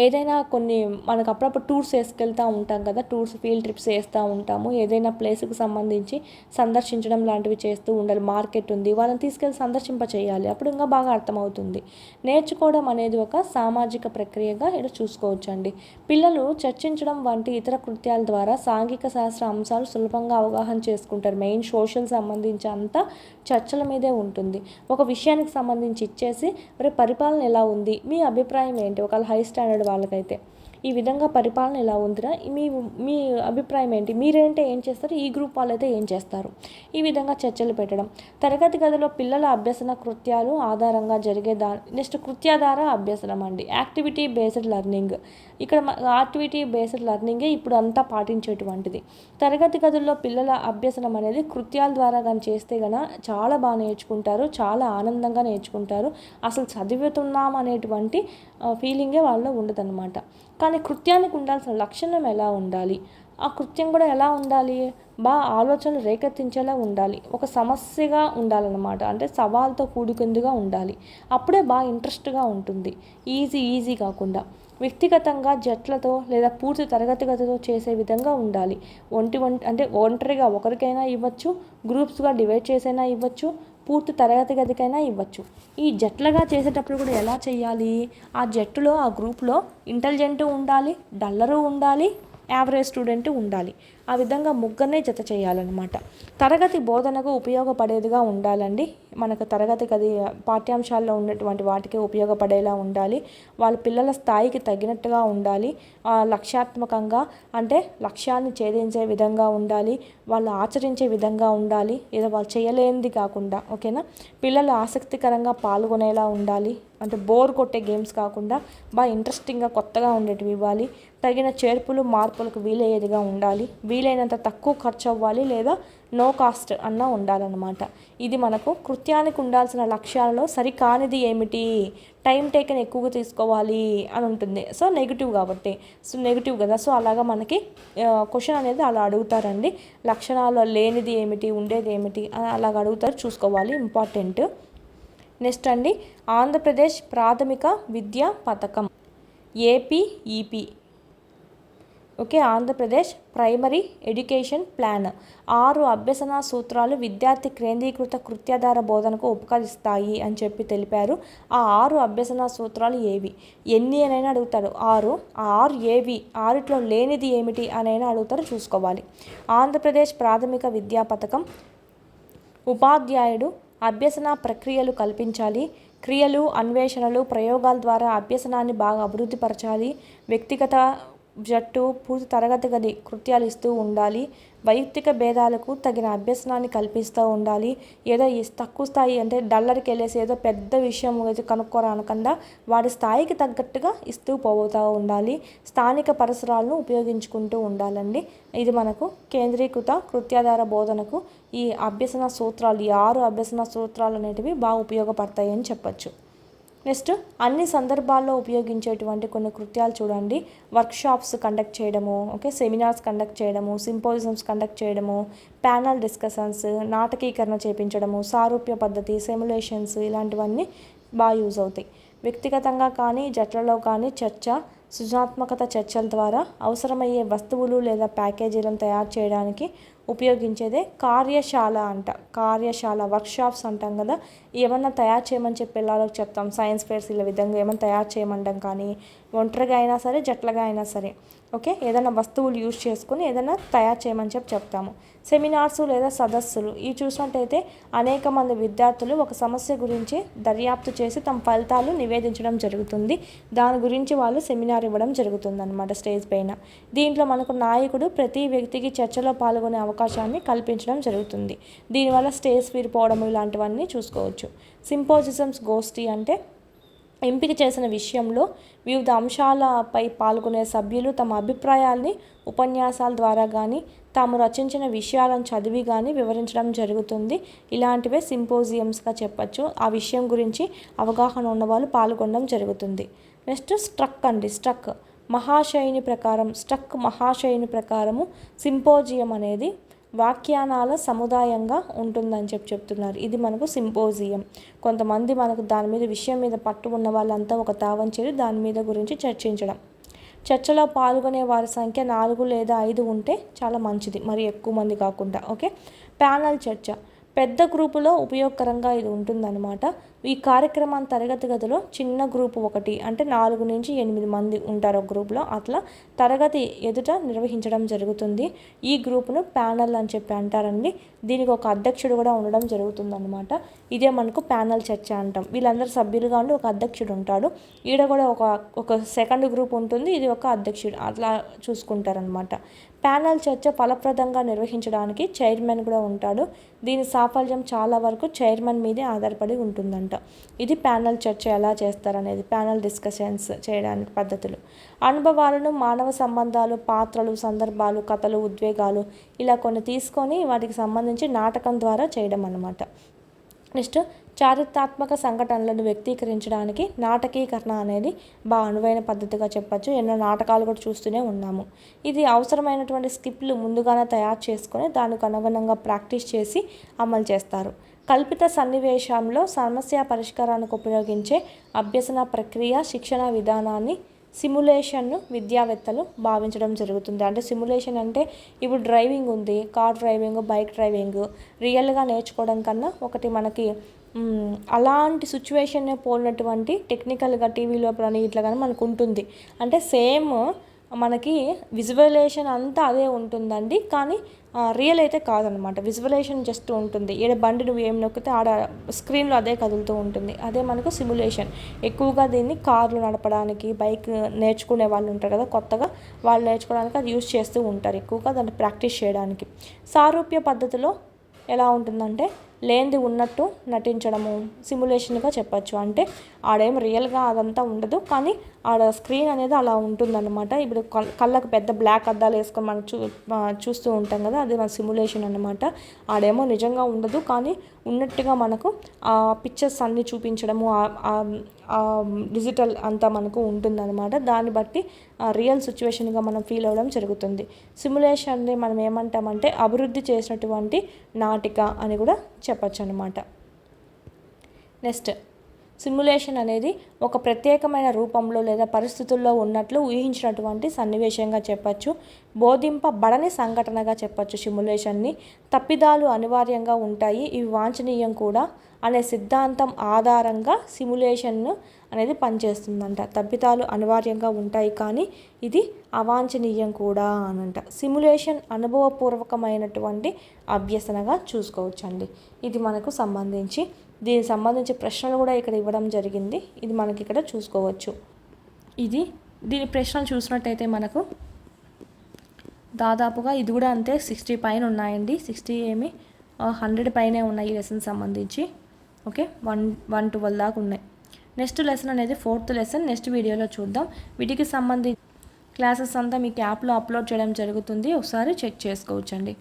ఏదైనా కొన్ని మనకు అప్పుడప్పుడు టూర్స్ వేసుకెళ్తూ ఉంటాం కదా, ఫీల్డ్ ట్రిప్స్ వేస్తూ ఉంటాము. ఏదైనా ప్లేస్కి సంబంధించి సందర్శించడం లాంటివి చేస్తూ ఉండాలి. మార్కెట్ ఉంది, వాళ్ళని తీసుకెళ్ళి సందర్శింప చేయాలి, అప్పుడు ఇంకా బాగా అర్థమవుతుంది. నేర్చుకోవడం అనేది ఒక సామాజిక ప్రక్రియగా ఇక్కడ చూసుకోవచ్చండి. పిల్లలు చర్చించడం వంటి ఇతర కృత్యాల ద్వారా సాంఘిక శాస్త్ర అంశాలు సులభంగా అవగాహన చేసుకుంటారు. మెయిన్ సోషల్ సంబంధించి అంతా చర్చల మీదే ఉంటుంది. ఒక విషయానికి సంబంధించి ఇచ్చేసి పరిపాలన ఎలా ఉంది, మీ అభిప్రాయం ఏంటి, ఒకవేళ హై స్టాండర్డ్ వాళ్ళకైతే ఈ విధంగా పరిపాలన ఎలా ఉందిరా, మీ అభిప్రాయం ఏంటి, మీరేంటే ఏం చేస్తారు, ఈ గ్రూప్ వాళ్ళైతే ఏం చేస్తారు, ఈ విధంగా చర్చలు పెట్టడం. తరగతి గదిలో పిల్లల అభ్యసన కృత్యాలు ఆధారంగా జరిగే నెక్స్ట్ కృత్యాధార అభ్యసనం అండి, యాక్టివిటీ బేస్డ్ లెర్నింగ్. ఇక్కడ యాక్టివిటీ బేస్డ్ లెర్నింగే ఇప్పుడు అంతా పాటించేటువంటిది. తరగతి గదుల్లో పిల్లల అభ్యసనం అనేది కృత్యాల ద్వారా కానీ చేస్తే కనుక చాలా బాగా నేర్చుకుంటారు, చాలా ఆనందంగా నేర్చుకుంటారు. అసలు చదువుతున్నాం అనేటువంటి ఫీలింగే వాళ్ళలో ఉండదన్నమాట. కానీ కృత్యానికి ఉండాల్సిన లక్షణం ఎలా ఉండాలి, ఆ కృత్యం కూడా ఎలా ఉండాలి, బాగా ఆలోచనలు రేకెత్తించేలా ఉండాలి, ఒక సమస్యగా ఉండాలన్నమాట. అంటే సవాల్తో కూడుకుందిగా ఉండాలి. అప్పుడే బాగా ఇంట్రెస్ట్గా ఉంటుంది, ఈజీ కాకుండా. వ్యక్తిగతంగా జట్లతో లేదా పూర్తి తరగతి గదితో చేసే విధంగా ఉండాలి. అంటే ఒంటరిగా ఒకరికైనా ఇవ్వచ్చు, గ్రూప్స్గా డివైడ్ చేసైనా ఇవ్వచ్చు, పూర్తి తరగతి గదికైనా ఇవ్వచ్చు. ఈ జట్లుగా చేసేటప్పుడు కూడా ఎలా చేయాలి, ఆ జట్టులో ఆ గ్రూప్లో ఇంటెలిజెంట్ ఉండాలి, డల్లరు ఉండాలి, యావరేజ్ స్టూడెంట్ ఉండాలి. ఆ విధంగా ముగ్గురినే జత చేయాలన్నమాట. తరగతి బోధనకు ఉపయోగపడేదిగా ఉండాలండి. మనకు తరగతి గది పాఠ్యాంశాల్లో ఉన్నటువంటి వాటికి ఉపయోగపడేలా ఉండాలి. వాళ్ళ పిల్లల స్థాయికి తగినట్టుగా ఉండాలి. లక్ష్యాత్మకంగా అంటే లక్ష్యాన్ని ఛేదించే విధంగా ఉండాలి, వాళ్ళు ఆచరించే విధంగా ఉండాలి, ఏదో వాళ్ళు చేయలేనిది కాకుండా. ఓకేనా. పిల్లలు ఆసక్తికరంగా పాల్గొనేలా ఉండాలి. అంటే బోర్ కొట్టే గేమ్స్ కాకుండా బాగా ఇంట్రెస్టింగ్గా కొత్తగా ఉండేటివి ఇవ్వాలి. తగిన చేర్పులు మార్పులకు వీలయ్యేదిగా ఉండాలి. వీలైనంత తక్కువ ఖర్చు అవ్వాలి లేదా నో కాస్ట్ అన్నా ఉండాలన్నమాట. ఇది మనకు కృత్యానికి ఉండాల్సిన లక్ష్యాలలో సరికానిది ఏమిటి, టైం టేకన్ ఎక్కువగా తీసుకోవాలి అని ఉంటుంది. సో నెగిటివ్ కాబట్టి, సో నెగిటివ్ కదా. సో అలాగా మనకి క్వశ్చన్ అనేది అలా అడుగుతారండి. లక్షణాలు లేనిది ఏమిటి, ఉండేది ఏమిటి అని అలాగ అడుగుతారు, చూసుకోవాలి, ఇంపార్టెంట్. నెక్స్ట్ అండి, ఆంధ్రప్రదేశ్ ప్రాథమిక విద్యా పథకం APEP. Okay. Andhra Pradesh primary education plan 6 అభ్యసన సూత్రాలు విద్యార్థి కేంద్రీకృత కృత్యాధార బోధనకు ఉపకరిస్తాయి అని చెప్పి తెలిపారు. ఆ 6 అభ్యసన సూత్రాలు ఏవి, ఎన్ని అనైనా అడుగుతారు. 6 ఏవి, 6లో లేనిది ఏమిటి అనైనా అడుగుతారు, చూసుకోవాలి. ఆంధ్రప్రదేశ్ ప్రాథమిక విద్యా పథకం ఉపాధ్యాయుడు అభ్యసన ప్రక్రియలు కల్పించాలి, క్రియలు, అన్వేషణలు, ప్రయోగాల ద్వారా అభ్యసనాన్ని బాగా అభివృద్ధిపరచాలి, వ్యక్తిగత జట్టు పూర్తి తరగతి గది కృత్యాలు ఇస్తూ ఉండాలి, వైయక్తిక భేదాలకు తగిన అభ్యసనాన్ని కల్పిస్తూ ఉండాలి. ఏదో తక్కువ స్థాయి అంటే డల్లర్కి వెళ్ళేసి ఏదో పెద్ద విషయం కనుక్కోరా అనకుండా వాడి స్థాయికి తగ్గట్టుగా ఇస్తూ పోతూ ఉండాలి. స్థానిక పరిసరాలను ఉపయోగించుకుంటూ ఉండాలండి. ఇది మనకు కేంద్రీకృత కృత్యాధార బోధనకు ఈ అభ్యసన సూత్రాలు, ఈ 6 అభ్యసన సూత్రాలు అనేటివి బాగా ఉపయోగపడతాయి అని చెప్పచ్చు. నెక్స్ట్, అన్ని సందర్భాల్లో ఉపయోగించేటువంటి కొన్ని కృత్యాలు చూడండి. వర్క్షాప్స్ కండక్ట్ చేయడము, ఓకే, సెమినార్స్ కండక్ట్ చేయడము, సింపోజియమ్స్ కండక్ట్ చేయడము, ప్యానల్ డిస్కషన్స్, నాటకీకరణ చేపించడము, సారూప్య పద్ధతి, సిమ్యులేషన్స్, ఇలాంటివన్నీ బాగా యూజ్ అవుతాయి. వ్యక్తిగతంగా కానీ జట్లలో కానీ చర్చ, సృజనాత్మకత చర్చల ద్వారా అవసరమయ్యే వస్తువులు లేదా ప్యాకేజీలను తయారు చేయడానికి ఉపయోగించేదే కార్యశాల కార్యశాల వర్క్షాప్స్ అంటాం కదా. ఏమన్నా తయారు చేయమని చెప్పి పిల్లలకు చెప్తాం, సైన్స్ ఫేర్స్ ఇలా విధంగా ఏమైనా తయారు చేయమంటాం, కానీ ఒంటరిగా అయినా సరే జట్లుగా అయినా సరే, ఓకే, ఏదైనా వస్తువులు యూజ్ చేసుకుని ఏదైనా తయారు చేయమని చెప్తాము. సెమినార్స్ లేదా సదస్సులు, ఇవి చూసినట్టయితే అనేక మంది విద్యార్థులు ఒక సమస్య గురించి దర్యాప్తు చేసి తమ ఫలితాలు నివేదించడం జరుగుతుంది. దాని గురించి వాళ్ళు సెమినార్ ఇవ్వడం జరుగుతుంది అన్నమాట స్టేజ్ పైన. దీంట్లో మనకు నాయకుడు ప్రతి వ్యక్తికి చర్చలో పాల్గొనే అవకాశాన్ని కల్పించడం జరుగుతుంది. దీనివల్ల స్టేజ్ విరిపోవడం ఇలాంటివన్నీ చూసుకోవచ్చు. సింపోజిజమ్స్, గోష్ఠి అంటే ఎంపిక చేసిన విషయంలో వివిధ అంశాలపై పాల్గొనే సభ్యులు తమ అభిప్రాయాల్ని ఉపన్యాసాల ద్వారా కానీ తాము రచించిన విషయాలను చదివి కానీ వివరించడం జరుగుతుంది. ఇలాంటివే సింపోజియమ్స్గా చెప్పచ్చు. ఆ విషయం గురించి అవగాహన ఉన్నవాళ్ళు పాల్గొనడం జరుగుతుంది. నెక్స్ట్ స్ట్రక్ మహాశయుని ప్రకారము సింపోజియం అనేది వ్యాఖ్యానాల సముదాయంగా ఉంటుందని చెప్తున్నారు. ఇది మనకు సింపోజియం. కొంతమంది మనకు దాని మీద విషయం మీద పట్టు ఉన్న వాళ్ళంతా ఒక తావం చేరి దాని మీద గురించి చర్చించడం. చర్చలో పాల్గొనే వారి సంఖ్య 4 లేదా 5 ఉంటే చాలా మంచిది, మరి ఎక్కువ మంది కాకుండా. ఓకే. ప్యానల్ చర్చ పెద్ద గ్రూపులో ఉపయోగకరంగా ఇది ఉంటుందన్నమాట. ఈ కార్యక్రమాన్ని తరగతి గదిలో చిన్న గ్రూపు 1 అంటే 4 నుంచి 8 మంది ఉంటారు ఒక గ్రూప్లో, అట్లా తరగతి ఎదుట నిర్వహించడం జరుగుతుంది. ఈ గ్రూపును ప్యానల్ అని చెప్పి అంటారండి. దీనికి ఒక అధ్యక్షుడు కూడా ఉండడం జరుగుతుందన్నమాట. ఇదే మనకు ప్యానల్ చర్చ అంటాం. వీళ్ళందరూ సభ్యులుగా ఉండి ఒక అధ్యక్షుడు ఉంటాడు. ఈడ కూడా ఒక సెకండ్ గ్రూప్ ఉంటుంది, ఇది ఒక అధ్యక్షుడు, అట్లా చూసుకుంటారనమాట. ప్యానల్ చర్చ ఫలప్రదంగా నిర్వహించడానికి చైర్మన్ కూడా ఉంటాడు. దీని సాఫల్యం చాలా వరకు చైర్మన్ మీదే ఆధారపడి ఉంటుందంట. ఇది ప్యానల్ చర్చ ఎలా చేస్తారనేది, ప్యానల్ డిస్కషన్స్ చేయడానికి పద్ధతులు. అనుభవాలను, మానవ సంబంధాలు, పాత్రలు, సందర్భాలు, కథలు, ఉద్వేగాలు ఇలా కొన్ని తీసుకొని వాటికి సంబంధించి నాటకం ద్వారా చేయడం అన్నమాట. నెక్స్ట్ చారిత్రాత్మక సంఘటనలను వ్యక్తీకరించడానికి నాటకీకరణ అనేది బాగా అనువైన పద్ధతిగా చెప్పచ్చు. ఎన్నో నాటకాలు కూడా చూస్తూనే ఉన్నాము. ఇది అవసరమైనటువంటి స్క్రిప్ట్లు ముందుగానే తయారు చేసుకొని దానికి అనుగుణంగా ప్రాక్టీస్ చేసి అమలు చేస్తారు. కల్పిత సన్నివేశంలో సమస్య పరిష్కారానికి ఉపయోగించే అభ్యసన ప్రక్రియ శిక్షణ విధానాన్ని సిమ్యులేషన్ను విద్యావేత్తలు భావించడం జరుగుతుంది. అంటే సిమ్యులేషన్ అంటే ఇప్పుడు డ్రైవింగ్ ఉంది, కార్ డ్రైవింగ్, బైక్ డ్రైవింగ్ రియల్గా నేర్చుకోవడం కన్నా ఒకటి మనకి అలాంటి సిచ్యువేషన్ పోలినటువంటి టెక్నికల్గా టీవీలో కానీ ఇట్లా కానీ మనకు ఉంటుంది. అంటే సేమ్ మనకి విజువలైజేషన్ అంతా అదే ఉంటుందండి, కానీ రియల్ అయితే కాదనమాట. విజువలైజేషన్ జస్ట్ ఉంటుంది. ఈడ బండి నువ్వు ఏం నొక్కితే ఆడ స్క్రీన్లో అదే కదులుతూ ఉంటుంది. అదే మనకు సిమ్యులేషన్. ఎక్కువగా దీన్ని కార్లు నడపడానికి, బైక్ నేర్చుకునే వాళ్ళు ఉంటారు కదా కొత్తగా, వాళ్ళు నేర్చుకోవడానికి అది యూజ్ చేస్తూ ఉంటారు ఎక్కువగా, దాన్ని ప్రాక్టీస్ చేయడానికి. సారూప్య పద్ధతిలో ఎలా ఉంటుందంటే లేనిది ఉన్నట్టు నటించడము సిమ్యులేషన్గా చెప్పచ్చు. అంటే ఆడేం రియల్గా అదంతా ఉండదు, కానీ ఆడ స్క్రీన్ అనేది అలా ఉంటుందన్నమాట. ఇప్పుడు కళ్ళకు పెద్ద బ్లాక్ అద్దాలు వేసుకొని మనం చూస్తూ ఉంటాం కదా, అది మన సిమ్యులేషన్ అన్నమాట. ఆడేమో నిజంగా ఉండదు, కానీ ఉన్నట్టుగా మనకు ఆ పిక్చర్స్ అన్నీ చూపించడము, డిజిటల్ అంతా మనకు ఉంటుందన్నమాట. దాన్ని బట్టి రియల్ సిచ్యువేషన్గా మనం ఫీల్ అవ్వడం జరుగుతుంది. సిమ్యులేషన్ని మనం ఏమంటామంటే అభివృద్ధి చేసినటువంటి నాటిక అని కూడా చెప్పచ్చు అన్నమాట. నెక్స్ట్ సిమ్యులేషన్ అనేది ఒక ప్రత్యేకమైన రూపంలో లేదా పరిస్థితుల్లో ఉన్నట్లు ఊహించినటువంటి సన్నివేశంగా చెప్పచ్చు. బోధింపబడని సంఘటనగా చెప్పచ్చు సిమ్యులేషన్ని. తప్పిదాలు అనివార్యంగా ఉంటాయి, ఇవి వాంఛనీయం కూడా అనే సిద్ధాంతం ఆధారంగా సిమ్యులేషన్ అనేది పనిచేస్తుందంట. తప్పిదాలు అనివార్యంగా ఉంటాయి, కానీ ఇది అవాంఛనీయం కూడా అనంట. సిమ్యులేషన్ అనుభవపూర్వకమైనటువంటి అభ్యసనగా చూసుకోవచ్చండి. ఇది మనకు సంబంధించి దీనికి సంబంధించి ప్రశ్నలు కూడా ఇక్కడ ఇవ్వడం జరిగింది. ఇది మనకి ఇక్కడ చూసుకోవచ్చు. దీని ప్రశ్నలు చూసినట్టయితే మనకు దాదాపుగా ఇది కూడా అంతే 60 పైన ఉన్నాయండి. 60 100 పైనే ఉన్నాయి ఈ లెసన్ సంబంధించి. ఓకే, 112 దాకా ఉన్నాయి. నెక్స్ట్ లెసన్ అనేది 4th లెసన్. నెక్స్ట్ వీడియోలో చూద్దాం. వీటికి సంబంధించి క్లాసెస్ అంతా మీకు యాప్లో అప్లోడ్ చేయడం జరుగుతుంది, ఒకసారి చెక్ చేసుకోవచ్చండి.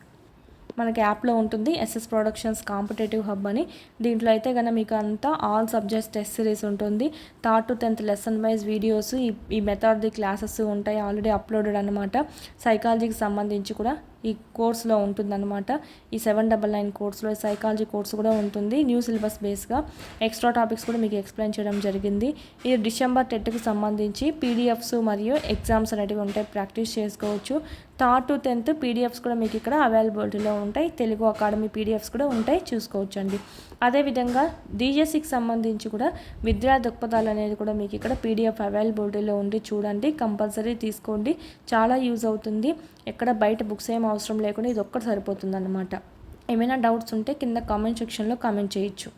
మనకి యాప్లో ఉంటుంది ఎస్ఎస్ ప్రొడక్షన్స్ కాంపిటేటివ్ హబ్ అని. దీంట్లో అయితే కనుక మీకు అంతా ఆల్ సబ్జెక్ట్స్ టెస్ట్ సిరీస్ ఉంటుంది. 3rd to 10th lesson wise videos, ఈ మెథడ్ది క్లాసెస్ ఉంటాయి, ఆల్రెడీ అప్లోడెడ్ అనమాట. సైకాలజీకి సంబంధించి కూడా ఈ కోర్సులో ఉంటుందన్నమాట. ఈ 799 కోర్సులో సైకాలజీ కోర్సు కూడా ఉంటుంది. న్యూ సిలబస్ బేస్గా ఎక్స్ట్రా టాపిక్స్ కూడా మీకు ఎక్స్ప్లెయిన్ చేయడం జరిగింది. ఇది డిసెంబర్ 10కి సంబంధించి పీడిఎఫ్స్ మరియు ఎగ్జామ్స్ అనేటివి ఉంటాయి, ప్రాక్టీస్ చేసుకోవచ్చు. 3rd to 10th పీడిఎఫ్స్ కూడా మీకు ఇక్కడ అవైలబిలిటీలో ఉంటాయి. తెలుగు అకాడమీ పీడిఎఫ్స్ కూడా ఉంటాయి, చూసుకోవచ్చండి. అదేవిధంగా డిఎస్సికి సంబంధించి కూడా విద్యా దృక్పథాలు అనేది కూడా మీకు ఇక్కడ పీడిఎఫ్ అవైలబిలిటీలో ఉంది, చూడండి, కంపల్సరీ తీసుకోండి, చాలా యూజ్ అవుతుంది. ఎక్కడ బయట బుక్స్ ఏం అవసరం లేకుండా ఇది ఒక్కటి సరిపోతుంది అన్నమాట. ఏమైనా డౌట్స్ ఉంటే కింద కామెంట్ సెక్షన్లో కామెంట్ చేయొచ్చు.